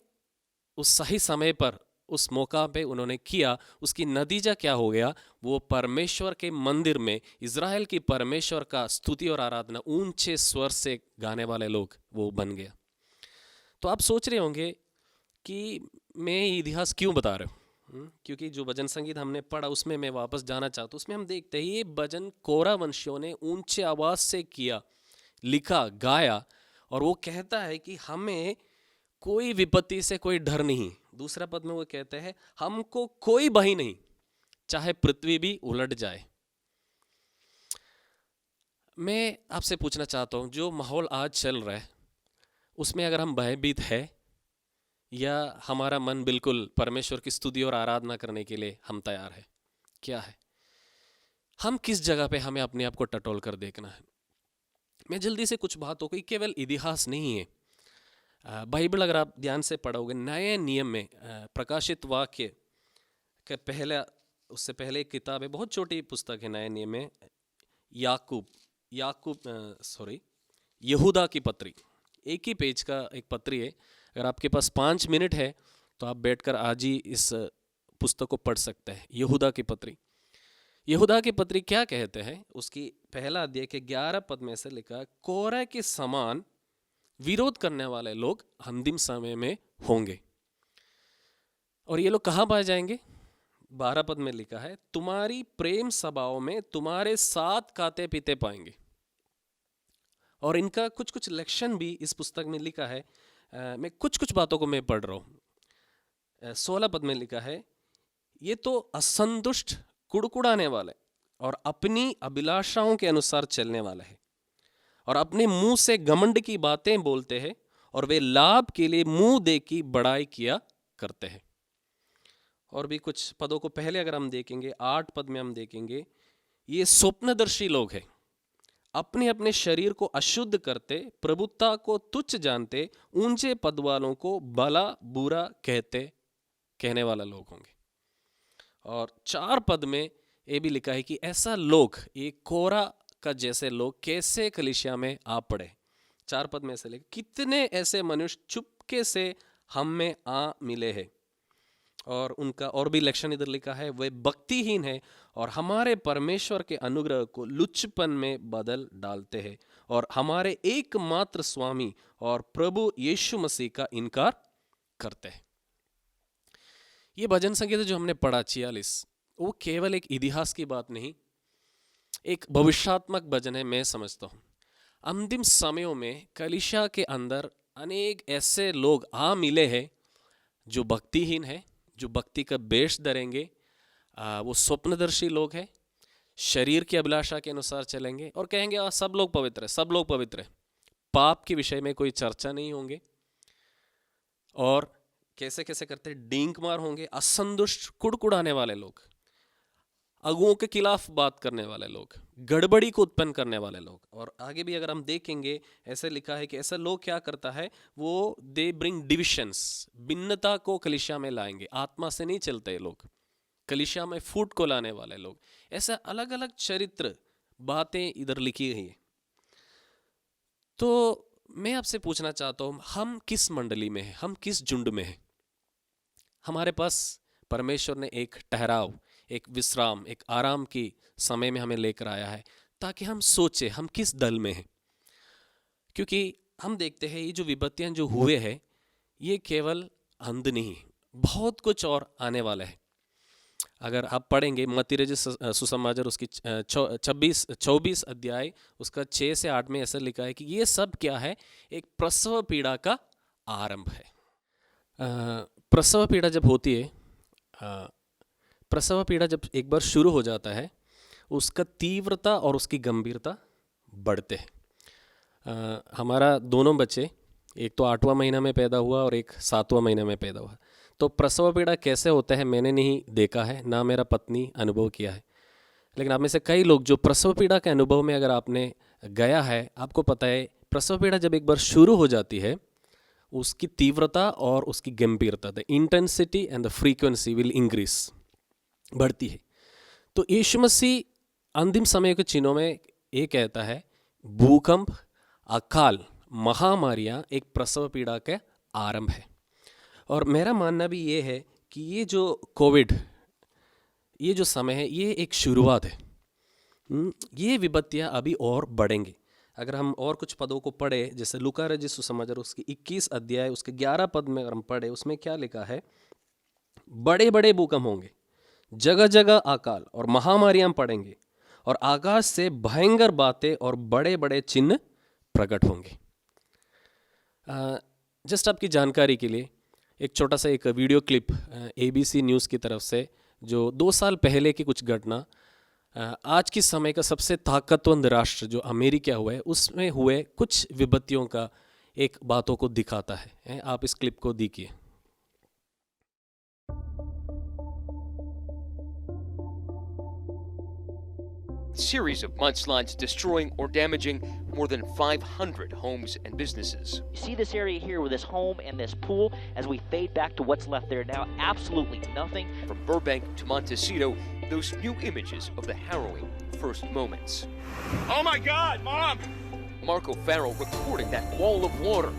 उस सही समय पर, उस मौका पे उन्होंने किया, उसकी नतीजा क्या हो गया, वो परमेश्वर के मंदिर में इज़राइल की परमेश्वर का स्तुति और आराधना ऊंचे स्वर से गाने वाले लोग वो बन गया। तो आप सोच रहे होंगे कि मैं ये इतिहास क्यों बता रहा हूँ, क्योंकि जो भजन संगीत हमने पढ़ा उसमें मैं वापस जाना चाहता हूँ। उसमें हम देखते हैं ये भजन कोरह वंशियों ने ऊंचे आवाज से किया, लिखा, गाया, और वो कहता है कि हमें कोई विपत्ति से कोई डर नहीं। दूसरा पद में वो कहते हैं हमको कोई भय नहीं, चाहे पृथ्वी भी उलट जाए। मैं आपसे पूछना चाहता हूँ, जो माहौल आज चल रहा है उसमें अगर हम भयभीत है या हमारा मन बिल्कुल परमेश्वर की स्तुति और आराधना करने के लिए हम तैयार है, क्या है? हम किस जगह पे हमें अपने आप को टटोल कर देखना है? मैं जल्दी से कुछ बातों को, केवल इतिहास नहीं है, बाइबल अगर आप ध्यान से पढ़ोगे, नए नियम में प्रकाशित वाक्य के पहले, उससे पहले एक किताब है, बहुत छोटी पुस्तक है नए नियम में, यहूदा की पत्री, एक ही पेज का एक पत्री है। अगर आपके पास 5 मिनट है तो आप बैठकर आज ही इस पुस्तक को पढ़ सकते हैं, यहूदा की पत्री। यहूदा की पत्री क्या कहते हैं, उसकी पहला अध्याय के 11 पद में से लिखा, कोरह के समान विरोध करने वाले लोग अंतिम समय में होंगे। और ये लोग कहाँ पाए जाएंगे? 12 पद में लिखा है, तुम्हारी प्रेम सभाओं में तुम्हारे साथ खाते पीते पाएंगे। और इनका कुछ कुछ लक्षण भी इस पुस्तक में लिखा है। मैं कुछ बातों को मैं पढ़ रहा हूँ। 16 पद में लिखा है, ये तो असंतुष्ट, कुड़कुड़ाने वाले और अपनी अभिलाषाओं के अनुसार चलने वाले हैं, और अपने मुंह से घमंड की बातें बोलते हैं, और वे लाभ के लिए मुंह दे की बड़ाई किया करते हैं। और भी कुछ पदों को पहले अगर हम देखेंगे, 8 पद में हम देखेंगे, ये स्वप्नदर्शी लोग हैं, अपने अपने शरीर को अशुद्ध करते, प्रभुता को तुच्छ जानते, ऊंचे पद वालों को भला बुरा कहने वाला लोग होंगे। और 4 पद में ये भी लिखा है कि ऐसा लोग, ये कोरह का जैसे लोग कैसे कलीसिया में आ पड़े। 4 पद में से लिखा, कितने ऐसे मनुष्य चुपके से हम में आ मिले हैं। और उनका और भी लक्षण इधर लिखा है, वे भक्तिहीन है और हमारे परमेश्वर के अनुग्रह को लुच्चपन में बदल डालते हैं, और हमारे एकमात्र स्वामी और प्रभु यीशु मसीह का इनकार करते हैं। ये भजन संगीत जो हमने पढ़ा 46, वो केवल एक इतिहास की बात नहीं, एक भविष्यात्मक भजन है। मैं समझता हूँ अंतिम समयों में कलीसिया के अंदर अनेक ऐसे लोग आ मिले हैं जो भक्तिहीन है, जो भक्ति का बेश धरेंगे, वो स्वप्नदर्शी लोग हैं, शरीर की अभिलाषा के अनुसार चलेंगे और कहेंगे सब लोग पवित्र है, सब लोग पवित्र है, पाप के विषय में कोई चर्चा नहीं होंगे। और कैसे कैसे करते हैं, डींक मार होंगे, असंतुष्ट, कुड़कुड़ाने वाले लोग, अगुओं के खिलाफ बात करने वाले लोग, गड़बड़ी को उत्पन्न करने वाले लोग। और आगे भी अगर हम देखेंगे, ऐसे लिखा है कि ऐसा लोग क्या करता है, वो दे ब्रिंग डिविशंस, भिन्नता को कलीसिया में लाएंगे। आत्मा से नहीं चलते लोग, कलीसिया में फूट को लाने वाले लोग। ऐसा अलग अलग चरित्र बातें इधर लिखी गई है। तो मैं आपसे पूछना चाहता हूँ, हम किस मंडली में हैं, हम किस झुंड में हैं? हमारे पास परमेश्वर ने एक ठहराव, एक विश्राम, एक आराम की समय में हमें लेकर आया है ताकि हम सोचें हम किस दल में हैं। क्योंकि हम देखते हैं ये जो विपत्तियां जो हुए हैं ये केवल अंत नहीं, बहुत कुछ और आने वाला है। अगर आप पढ़ेंगे मत्ती रचित सुसमाचार उसकी 24 अध्याय उसका 6 से 8 में ऐसा लिखा है कि ये सब क्या है, एक प्रसव पीड़ा का आरंभ है। प्रसव पीड़ा जब होती है, प्रसव पीड़ा जब एक बार शुरू हो जाता है उसका तीव्रता और उसकी गंभीरता बढ़ते हैं। हमारा दोनों बच्चे, एक तो 8वां महीना में पैदा हुआ और एक 7वां महीना में पैदा हुआ। तो प्रसव पीड़ा कैसे होता है मैंने नहीं देखा है, ना मेरा पत्नी अनुभव किया है, लेकिन आप में से कई लोग जो प्रसव पीड़ा के अनुभव में अगर आपने गया है, आपको पता है प्रसव पीड़ा जब एक बार शुरू हो जाती है उसकी तीव्रता और उसकी गंभीरता, the intensity and the frequency will increase, बढ़ती है। तो यीशु मसीह अंतिम समय के चिन्हों में ये कहता है भूकंप, अकाल, महामारियां एक प्रसव पीड़ा के आरंभ है। और मेरा मानना भी ये है कि ये जो कोविड, ये जो समय है ये एक शुरुआत है। ये विपत्तियां अभी और बढ़ेंगे। अगर हम और कुछ पदों को पढ़े, जैसे लूका रचित सुसमाचार उसकी 21 अध्याय उसके 11 पद में अगर हम पढ़े, उसमें क्या लिखा है, बड़े बड़े भूकंप होंगे, जगह जगह अकाल और महामारियां पड़ेंगे और आकाश से भयंकर बातें और बड़े बड़े चिन्ह प्रकट होंगे। जस्ट आपकी जानकारी के लिए एक छोटा सा एक वीडियो क्लिप ABC न्यूज़ की तरफ से, जो 2 साल पहले की कुछ घटना आज के समय का सबसे ताकतवर राष्ट्र जो अमेरिका हुआ है उसमें हुए कुछ विपत्तियों का एक बातों को दिखाता है। आप इस क्लिप को देखिए। Series of mudslides destroying or damaging more than 500 homes and businesses. You see this area here with this home and this pool as we fade back to what's left there now, absolutely nothing. From Burbank to Montecito, those new images of the harrowing first moments. Oh my God, Mom! Marco Farrell recording that wall of water.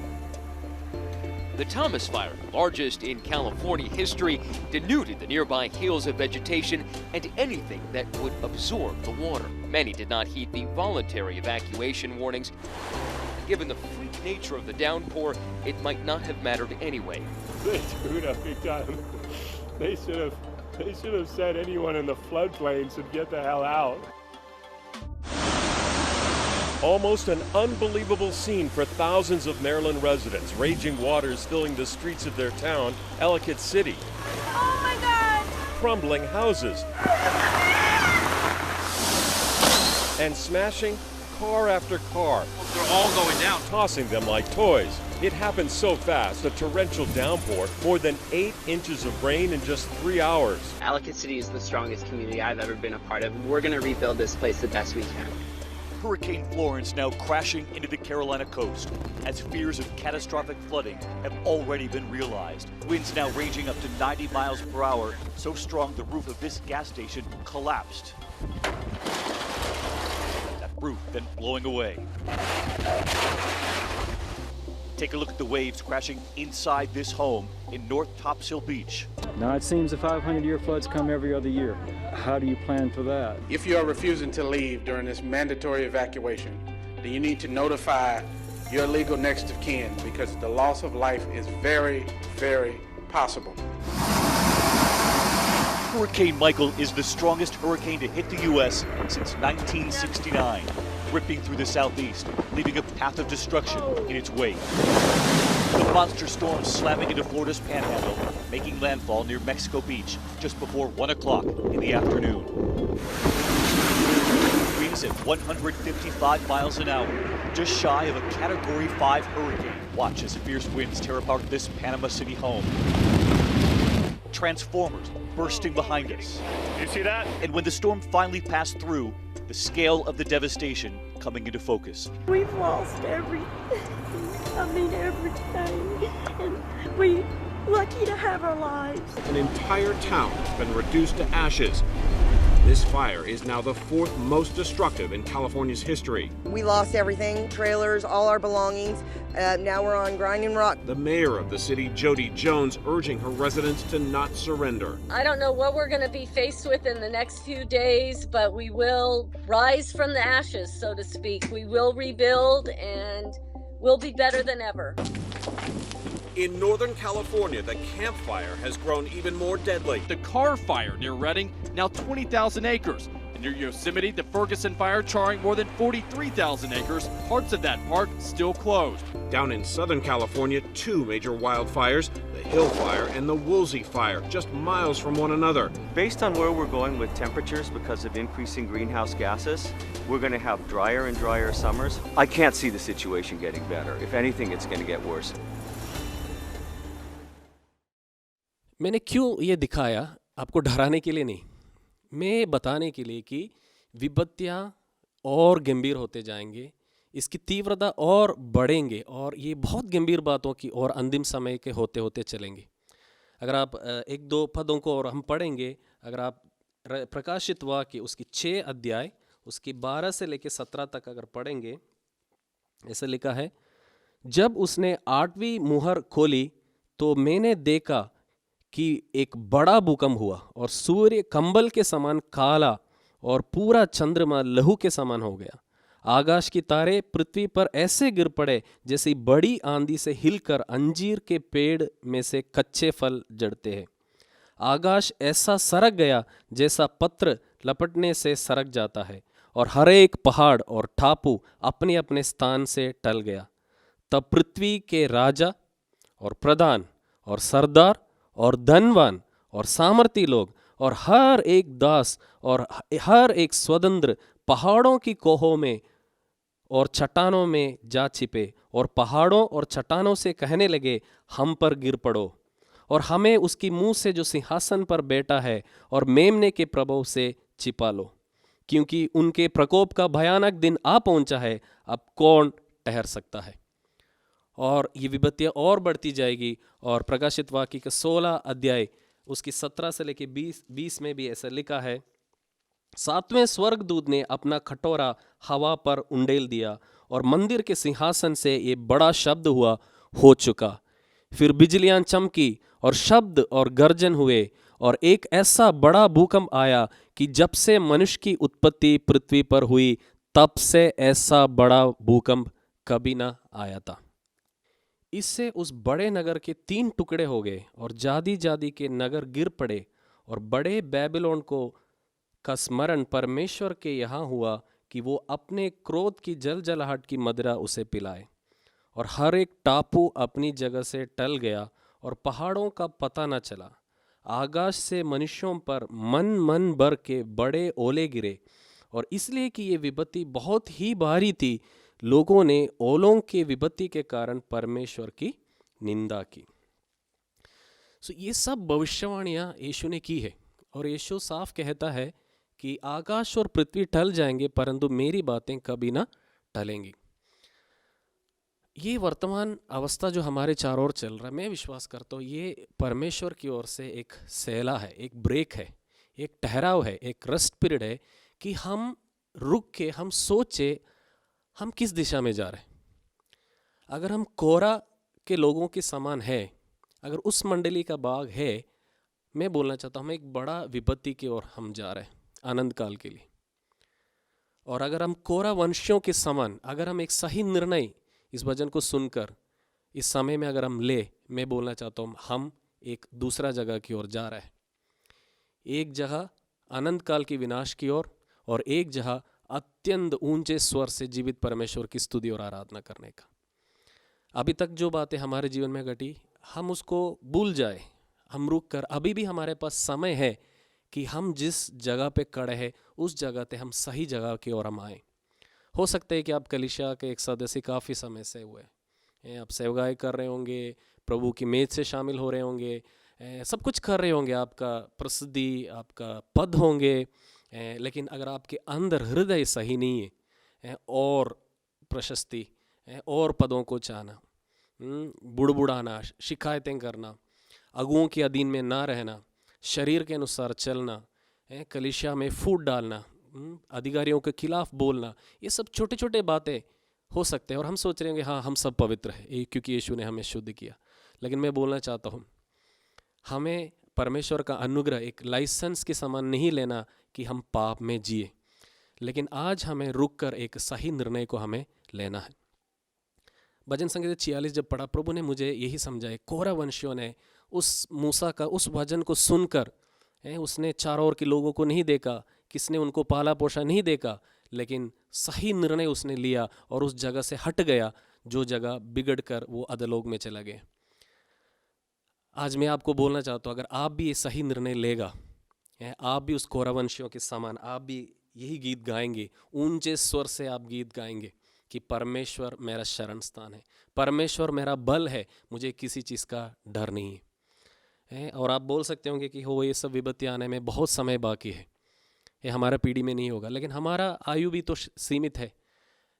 The Thomas Fire, largest in California history, denuded the nearby hills of vegetation and anything that would absorb the water. Many did not heed the voluntary evacuation warnings. Given the freak nature of the downpour, it might not have mattered anyway. They screwed up big time. They should have said anyone in the floodplain should get the hell out. Almost an unbelievable scene for thousands of Maryland residents. Raging waters filling the streets of their town, Ellicott City. Oh my God! Crumbling houses. And smashing car after car. They're all going down. Tossing them like toys. It happened so fast, a torrential downpour, more than 8 inches of rain in just 3 hours. Ellicott City is the strongest community I've ever been a part of. We're going to rebuild this place the best we can. Hurricane Florence now crashing into the Carolina coast as fears of catastrophic flooding have already been realized. Winds now ranging up to 90 miles per hour, so strong the roof of this gas station collapsed. That roof then blowing away. Take a look at the waves crashing inside this home in North Topsail Beach. Now it seems the 500-year floods come every other year. How do you plan for that? If you are refusing to leave during this mandatory evacuation, then you need to notify your legal next of kin because the loss of life is very, very possible. Hurricane Michael is the strongest hurricane to hit the U.S. since 1969, ripping through the southeast, leaving a path of destruction in its wake. The monster storm slamming into Florida's panhandle, making landfall near Mexico Beach just before 1 o'clock in the afternoon. Winds at 155 miles an hour, just shy of a Category 5 hurricane. Watch as fierce winds tear apart this Panama City home. Transformers bursting behind us. You see that? And when the storm finally passed through, the scale of the devastation coming into focus. We've lost everything. I mean, everything. And we're lucky to have our lives. An entire town has been reduced to ashes. This fire is now the fourth most destructive in California's history. We lost everything, trailers, all our belongings. Now we're on grinding rock. The mayor of the city, Jody Jones, urging her residents to not surrender. I don't know what we're going to be faced with in the next few days, but we will rise from the ashes, so to speak. We will rebuild and we'll be better than ever. In Northern California, the Camp Fire has grown even more deadly. The Carr Fire near Redding, now 20,000 acres. And near Yosemite, the Ferguson Fire charring more than 43,000 acres. Parts of that park still closed. Down in Southern California, two major wildfires, the Hill Fire and the Woolsey Fire, just miles from one another. Based on where we're going with temperatures because of increasing greenhouse gases, we're going to have drier and drier summers. I can't see the situation getting better. If anything, it's going to get worse. मैंने क्यों ये दिखाया? आपको डराने के लिए नहीं, मैं बताने के लिए कि विपत्तियाँ और गंभीर होते जाएंगे, इसकी तीव्रता और बढ़ेंगे और ये बहुत गंभीर बातों की और अंतिम समय के होते होते चलेंगे। अगर आप एक दो पदों को और हम पढ़ेंगे, अगर आप प्रकाशित वाक्य उसकी 6 अध्याय उसकी 12 से लेकर 17 तक अगर पढ़ेंगे, ऐसे लिखा है, जब उसने 8वीं मुहर खोली तो मैंने देखा कि एक बड़ा भूकंप हुआ और सूर्य कंबल के समान काला और पूरा चंद्रमा लहू के समान हो गया। आकाश की तारे पृथ्वी पर ऐसे गिर पड़े जैसे बड़ी आंधी से हिलकर अंजीर के पेड़ में से कच्चे फल जड़ते हैं। आकाश ऐसा सरक गया जैसा पत्र लपटने से सरक जाता है और हर एक पहाड़ और टापू अपने अपने स्थान से टल गया। तब पृथ्वी के राजा और प्रधान और सरदार और धनवान और सामर्थी लोग और हर एक दास और हर एक स्वतंत्र पहाड़ों की कोहों में और चट्टानों में जा छिपे और पहाड़ों और चट्टानों से कहने लगे, हम पर गिर पड़ो और हमें उसकी मुंह से जो सिंहासन पर बैठा है और मेमने के प्रभाव से छिपा लो, क्योंकि उनके प्रकोप का भयानक दिन आ पहुंचा है। अब कौन ठहर सकता है? और ये विपत्तियाँ और बढ़ती जाएगी। और प्रकाशित वाक्य का 16 अध्याय उसकी 17 से लेकर 20 में भी ऐसा लिखा है, 7वें स्वर्गदूत ने अपना कटोरा हवा पर उंडेल दिया और मंदिर के सिंहासन से ये बड़ा शब्द हुआ, हो चुका। फिर बिजलियां चमकी और शब्द और गर्जन हुए और एक ऐसा बड़ा भूकंप आया कि जब से मनुष्य की उत्पत्ति पृथ्वी पर हुई तब से ऐसा बड़ा भूकंप कभी ना आया था। इससे उस बड़े नगर के 3 टुकड़े हो गए और जादी जादी के नगर गिर पड़े और बड़े बेबीलोन को का स्मरण परमेश्वर के यहाँ हुआ कि वो अपने क्रोध की जलजलाहट की मदिरा उसे पिलाए। और हर एक टापू अपनी जगह से टल गया और पहाड़ों का पता न चला। आकाश से मनुष्यों पर मन मन भर के बड़े ओले गिरे और इसलिए कि ये विपत्ति बहुत ही भारी थी, लोगों ने ओलों के विपत्ति के कारण परमेश्वर की निंदा की। ये सब भविष्यवाणियाँ यीशु ने की है और यीशु साफ कहता है कि आकाश और पृथ्वी टल जाएंगे परंतु मेरी बातें कभी ना टलेंगी। ये वर्तमान अवस्था जो हमारे चारों ओर चल रहा है, मैं विश्वास करता हूँ ये परमेश्वर की ओर से एक सहला है, एक ब्रेक है, एक ठहराव है, एक रेस्ट पीरियड है कि हम रुक के हम सोचे हम किस दिशा में जा रहे हैं। अगर हम कोरा के लोगों के समान है, अगर उस मंडली का भाग है, मैं बोलना चाहता हूँ हम एक बड़ा विपत्ति की ओर हम जा रहे हैं आनंद काल के लिए। और अगर हम कोरा वंशियों के समान, अगर हम एक सही निर्णय इस वचन को सुनकर इस समय में अगर हम ले, मैं बोलना चाहता हूँ हम एक दूसरा जगह की ओर जा रहे हैं। एक जगह आनंद काल की विनाश की ओर और एक जगह अत्यंत ऊंचे स्वर से जीवित परमेश्वर की स्तुति और आराधना करने का। अभी तक जो बातें हमारे जीवन में घटी हम उसको भूल जाए, हम रुक कर, अभी भी हमारे पास समय है कि हम जिस जगह पे खड़े हैं उस जगह पे हम सही जगह की ओर हम आए। हो सकता है कि आप कलीसिया के एक सदस्य काफ़ी समय से हुए, आप सेवगाई कर रहे होंगे, प्रभु की मेज से शामिल हो रहे होंगे, सब कुछ कर रहे होंगे, आपका प्रसिद्धि, आपका पद होंगे, लेकिन अगर आपके अंदर हृदय सही नहीं है और प्रशस्ति और पदों को चाहना, बुड़बुड़ाना, शिकायतें करना, अगुओं के अधीन में ना रहना, शरीर के अनुसार चलना, कलीसिया में फूट डालना, अधिकारियों के खिलाफ बोलना, ये सब छोटे छोटे बातें हो सकते हैं और हम सोच रहे हैं कि हाँ हम सब पवित्र हैं क्योंकि यीशु ने हमें शुद्ध किया। लेकिन मैं बोलना चाहता हूँ, हमें परमेश्वर का अनुग्रह एक लाइसेंस के समान नहीं लेना कि हम पाप में जिए, लेकिन आज हमें रुक कर एक सही निर्णय को हमें लेना है। भजन संगीत 46 जब पढ़ा, प्रभु ने मुझे यही समझाया, कोरह वंशियों ने उस मूसा का उस वचन को सुनकर, उसने चारों ओर के लोगों को नहीं देखा, किसने उनको पाला पोषा नहीं देखा, लेकिन सही निर्णय उसने लिया और उस जगह से हट गया जो जगह बिगड़ कर वो अधोलोक में चला गया। आज मैं आपको बोलना चाहता हूँ, अगर आप भी ये सही निर्णय लेगा, आप भी उस कोरह वंशियों के समान आप भी यही गीत गाएंगे, ऊंचे स्वर से आप गीत गाएंगे कि परमेश्वर मेरा शरण स्थान है, परमेश्वर मेरा बल है, मुझे किसी चीज़ का डर नहीं है। और आप बोल सकते होंगे कि हो ये सब विपत्ति आने में बहुत समय बाकी है, ये हमारा पीढ़ी में नहीं होगा, लेकिन हमारा आयु भी तो सीमित है,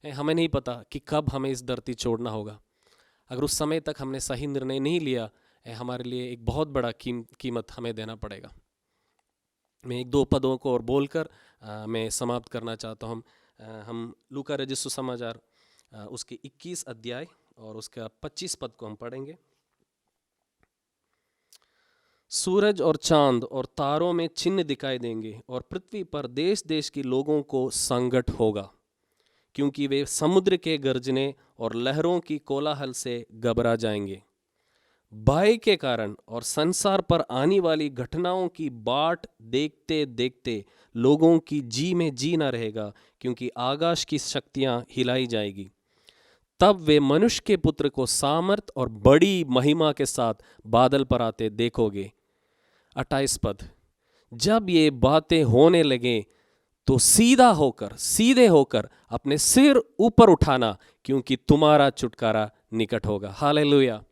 हमें नहीं पता कि कब हमें इस धरती छोड़ना होगा। अगर उस समय तक हमने सही निर्णय नहीं लिया, हमारे लिए एक बहुत बड़ा कीमत हमें देना पड़ेगा। मैं एक दो पदों को और बोलकर मैं समाप्त करना चाहता हूँ। हम लूका रचित सुसमाचार उसके 21 अध्याय और उसका 25 पद को हम पढ़ेंगे। सूरज और चांद और तारों में चिन्ह दिखाई देंगे और पृथ्वी पर देश देश के लोगों को संकट होगा, क्योंकि वे समुद्र के गर्जने और लहरों की कोलाहल से घबरा जाएंगे। भय के कारण और संसार पर आने वाली घटनाओं की बाट देखते देखते लोगों की जी में जी न रहेगा, क्योंकि आकाश की शक्तियां हिलाई जाएगी। तब वे मनुष्य के पुत्र को सामर्थ और बड़ी महिमा के साथ बादल पर आते देखोगे। 28 पद, जब ये बातें होने लगे तो सीधे होकर अपने सिर ऊपर उठाना, क्योंकि तुम्हारा छुटकारा निकट होगा। हालेलुया।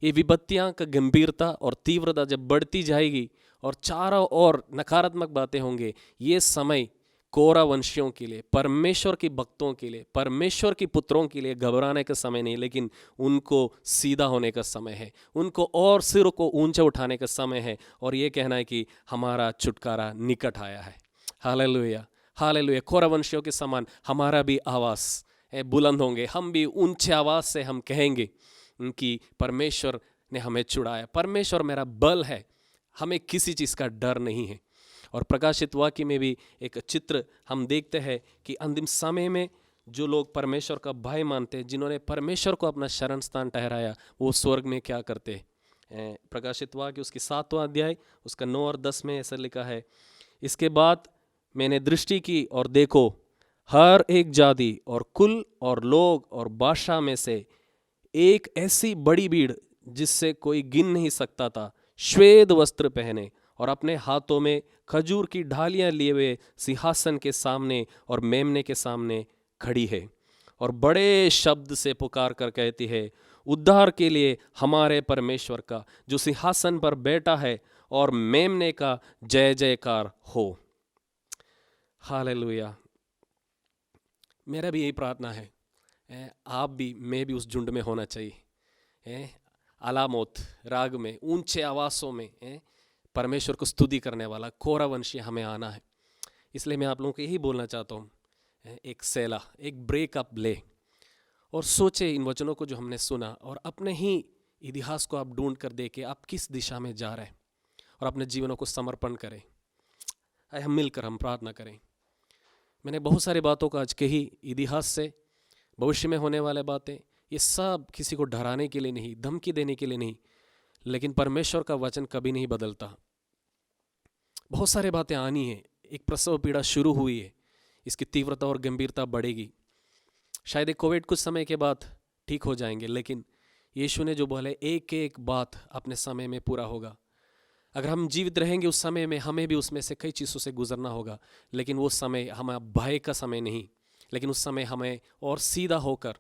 ये विपत्तियां का गंभीरता और तीव्रता जब बढ़ती जाएगी और चारों ओर नकारात्मक बातें होंगे, ये समय कोरह वंशियों के लिए, परमेश्वर के भक्तों के लिए, परमेश्वर के पुत्रों के लिए घबराने का समय नहीं, लेकिन उनको सीधा होने का समय है, उनको और सिर को ऊंचा उठाने का समय है और ये कहना है कि हमारा छुटकारा निकट आया है। Hallelujah, hallelujah. कोरह वंशियों के समान हमारा भी आवाज़ बुलंद होंगे, हम भी ऊंचे आवाज़ से हम कहेंगे कि परमेश्वर ने हमें छुड़ाया, परमेश्वर मेरा बल है, हमें किसी चीज़ का डर नहीं है। और प्रकाशित वाक्य में भी एक चित्र हम देखते हैं कि अंतिम समय में जो लोग परमेश्वर का भय मानते हैं, जिन्होंने परमेश्वर को अपना शरण स्थान ठहराया, वो स्वर्ग में क्या करते हैं। प्रकाशित वाक्य उसकी 7वां अध्याय उसका 9 और 10 में ऐसा लिखा है, इसके बाद मैंने दृष्टि की और देखो, हर एक जाति और कुल और लोग और भाषा में से एक ऐसी बड़ी भीड़ जिससे कोई गिन नहीं सकता था, श्वेत वस्त्र पहने और अपने हाथों में खजूर की ढालियां लिए हुए सिंहासन के सामने और मेमने के सामने खड़ी है और बड़े शब्द से पुकार कर कहती है, उद्धार के लिए हमारे परमेश्वर का जो सिंहासन पर बैठा है और मेमने का जय जयकार हो। हालेलुया। मेरा भी यही प्रार्थना है, आप भी, मैं भी उस झुंड में होना चाहिए। अलामोत राग में ऊंचे आवाज़ों में परमेश्वर को स्तुति करने वाला कोरह वंशी हमें आना है। इसलिए मैं आप लोगों को यही बोलना चाहता हूँ, एक सेला, एक ब्रेकअप ले और सोचे इन वचनों को जो हमने सुना और अपने ही इतिहास को आप ढूंढ कर देखें आप किस दिशा में जा रहे हैं और अपने जीवनों को समर्पण करें। हम मिलकर हम प्रार्थना करें। मैंने बहुत सारी बातों को आज कही, इतिहास से, भविष्य में होने वाले बातें, ये सब किसी को डराने के लिए नहीं, धमकी देने के लिए नहीं, लेकिन परमेश्वर का वचन कभी नहीं बदलता। बहुत सारी बातें आनी है, एक प्रसव पीड़ा शुरू हुई है, इसकी तीव्रता और गंभीरता बढ़ेगी। शायद एक कोविड कुछ समय के बाद ठीक हो जाएंगे, लेकिन यीशु ने जो बोले एक एक बात अपने समय में पूरा होगा। अगर हम जीवित रहेंगे उस समय में, हमें भी उसमें से कई चीज़ों से गुजरना होगा, लेकिन वो समय हमारा भय का समय नहीं, लेकिन उस समय हमें और सीधा होकर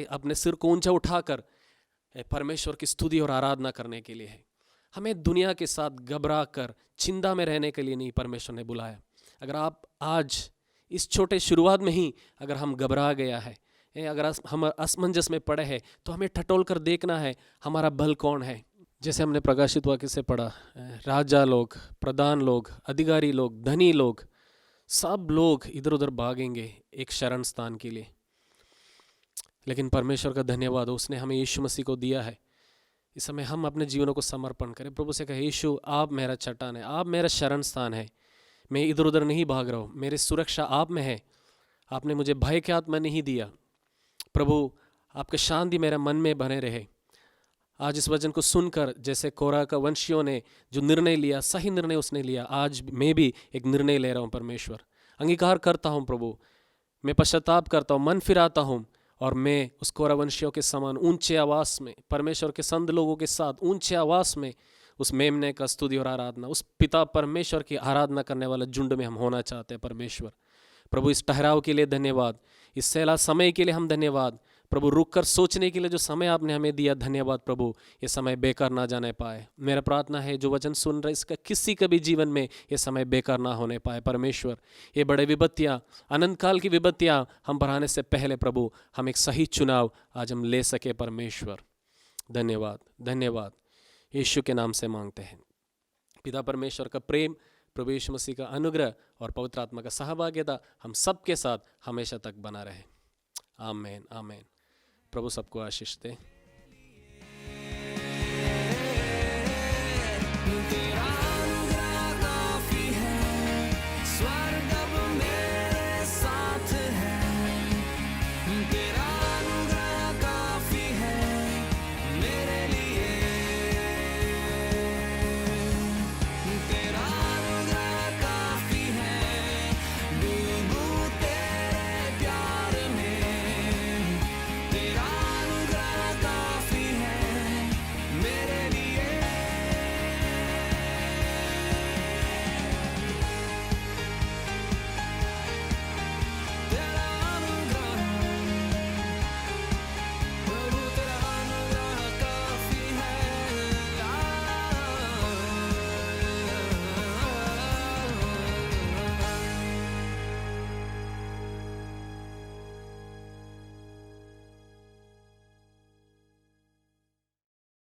अपने सिर को ऊंचा उठाकर परमेश्वर की स्तुति और आराधना करने के लिए है। हमें दुनिया के साथ घबरा कर चिंता में रहने के लिए नहीं परमेश्वर ने बुलाया। अगर आप आज इस छोटे शुरुआत में ही अगर हम घबरा गया है, अगर हम असमंजस में पड़े हैं, तो हमें ठटोल कर देखना है हमारा बल कौन है। जैसे हमने प्रकाशित वाक्य से पढ़ा, राजा लोग, प्रधान लोग, अधिकारी लोग, धनी लोग, सब लोग इधर उधर भागेंगे एक शरण स्थान के लिए। लेकिन परमेश्वर का धन्यवाद हो, उसने हमें यीशु मसीह को दिया है। इस समय हम अपने जीवनों को समर्पण करें, प्रभु से कहें, यीशु आप मेरा चट्टान है, आप मेरा शरण स्थान है, मैं इधर उधर नहीं भाग रहा हूँ, मेरी सुरक्षा आप में है, आपने मुझे भय के आत्मा नहीं दिया। प्रभु आपके शांति मेरे मन में बने रहे। आज इस वचन को सुनकर जैसे कोरह का वंशियों ने जो निर्णय लिया, सही निर्णय उसने लिया, आज मैं भी एक निर्णय ले रहा हूँ। परमेश्वर अंगीकार करता हूँ, प्रभु मैं पश्चाताप करता हूँ, मन फिराता हूँ, और मैं उस कोरह वंशियों के समान ऊंचे आवाज़ में, परमेश्वर के संत लोगों के साथ ऊंचे आवाज़ में उस मेमने का स्तुति और आराधना, उस पिता परमेश्वर की आराधना करने वाले झुंड में हम होना चाहते हैं। परमेश्वर प्रभु इस ठहराव के लिए धन्यवाद, इस सहला समय के लिए हम धन्यवाद। प्रभु रुक कर सोचने के लिए जो समय आपने हमें दिया, धन्यवाद प्रभु। ये समय बेकार ना जाने पाए। मेरा प्रार्थना है जो वचन सुन रहे इसका किसी का भी जीवन में ये समय बेकार ना होने पाए। परमेश्वर ये बड़े विपत्तियाँ, अनंत काल की विपत्तियाँ हम पर आने से पहले प्रभु हम एक सही चुनाव आज हम ले सके। परमेश्वर धन्यवाद, धन्यवाद यीशु के नाम से मांगते हैं। पिता परमेश्वर का प्रेम, प्रभु यीशु मसीह का अनुग्रह और पवित्र आत्मा का सहभागिता हम सबके साथ हमेशा तक बना रहे। आमीन, आमीन। प्रभु सबको आशीष दे।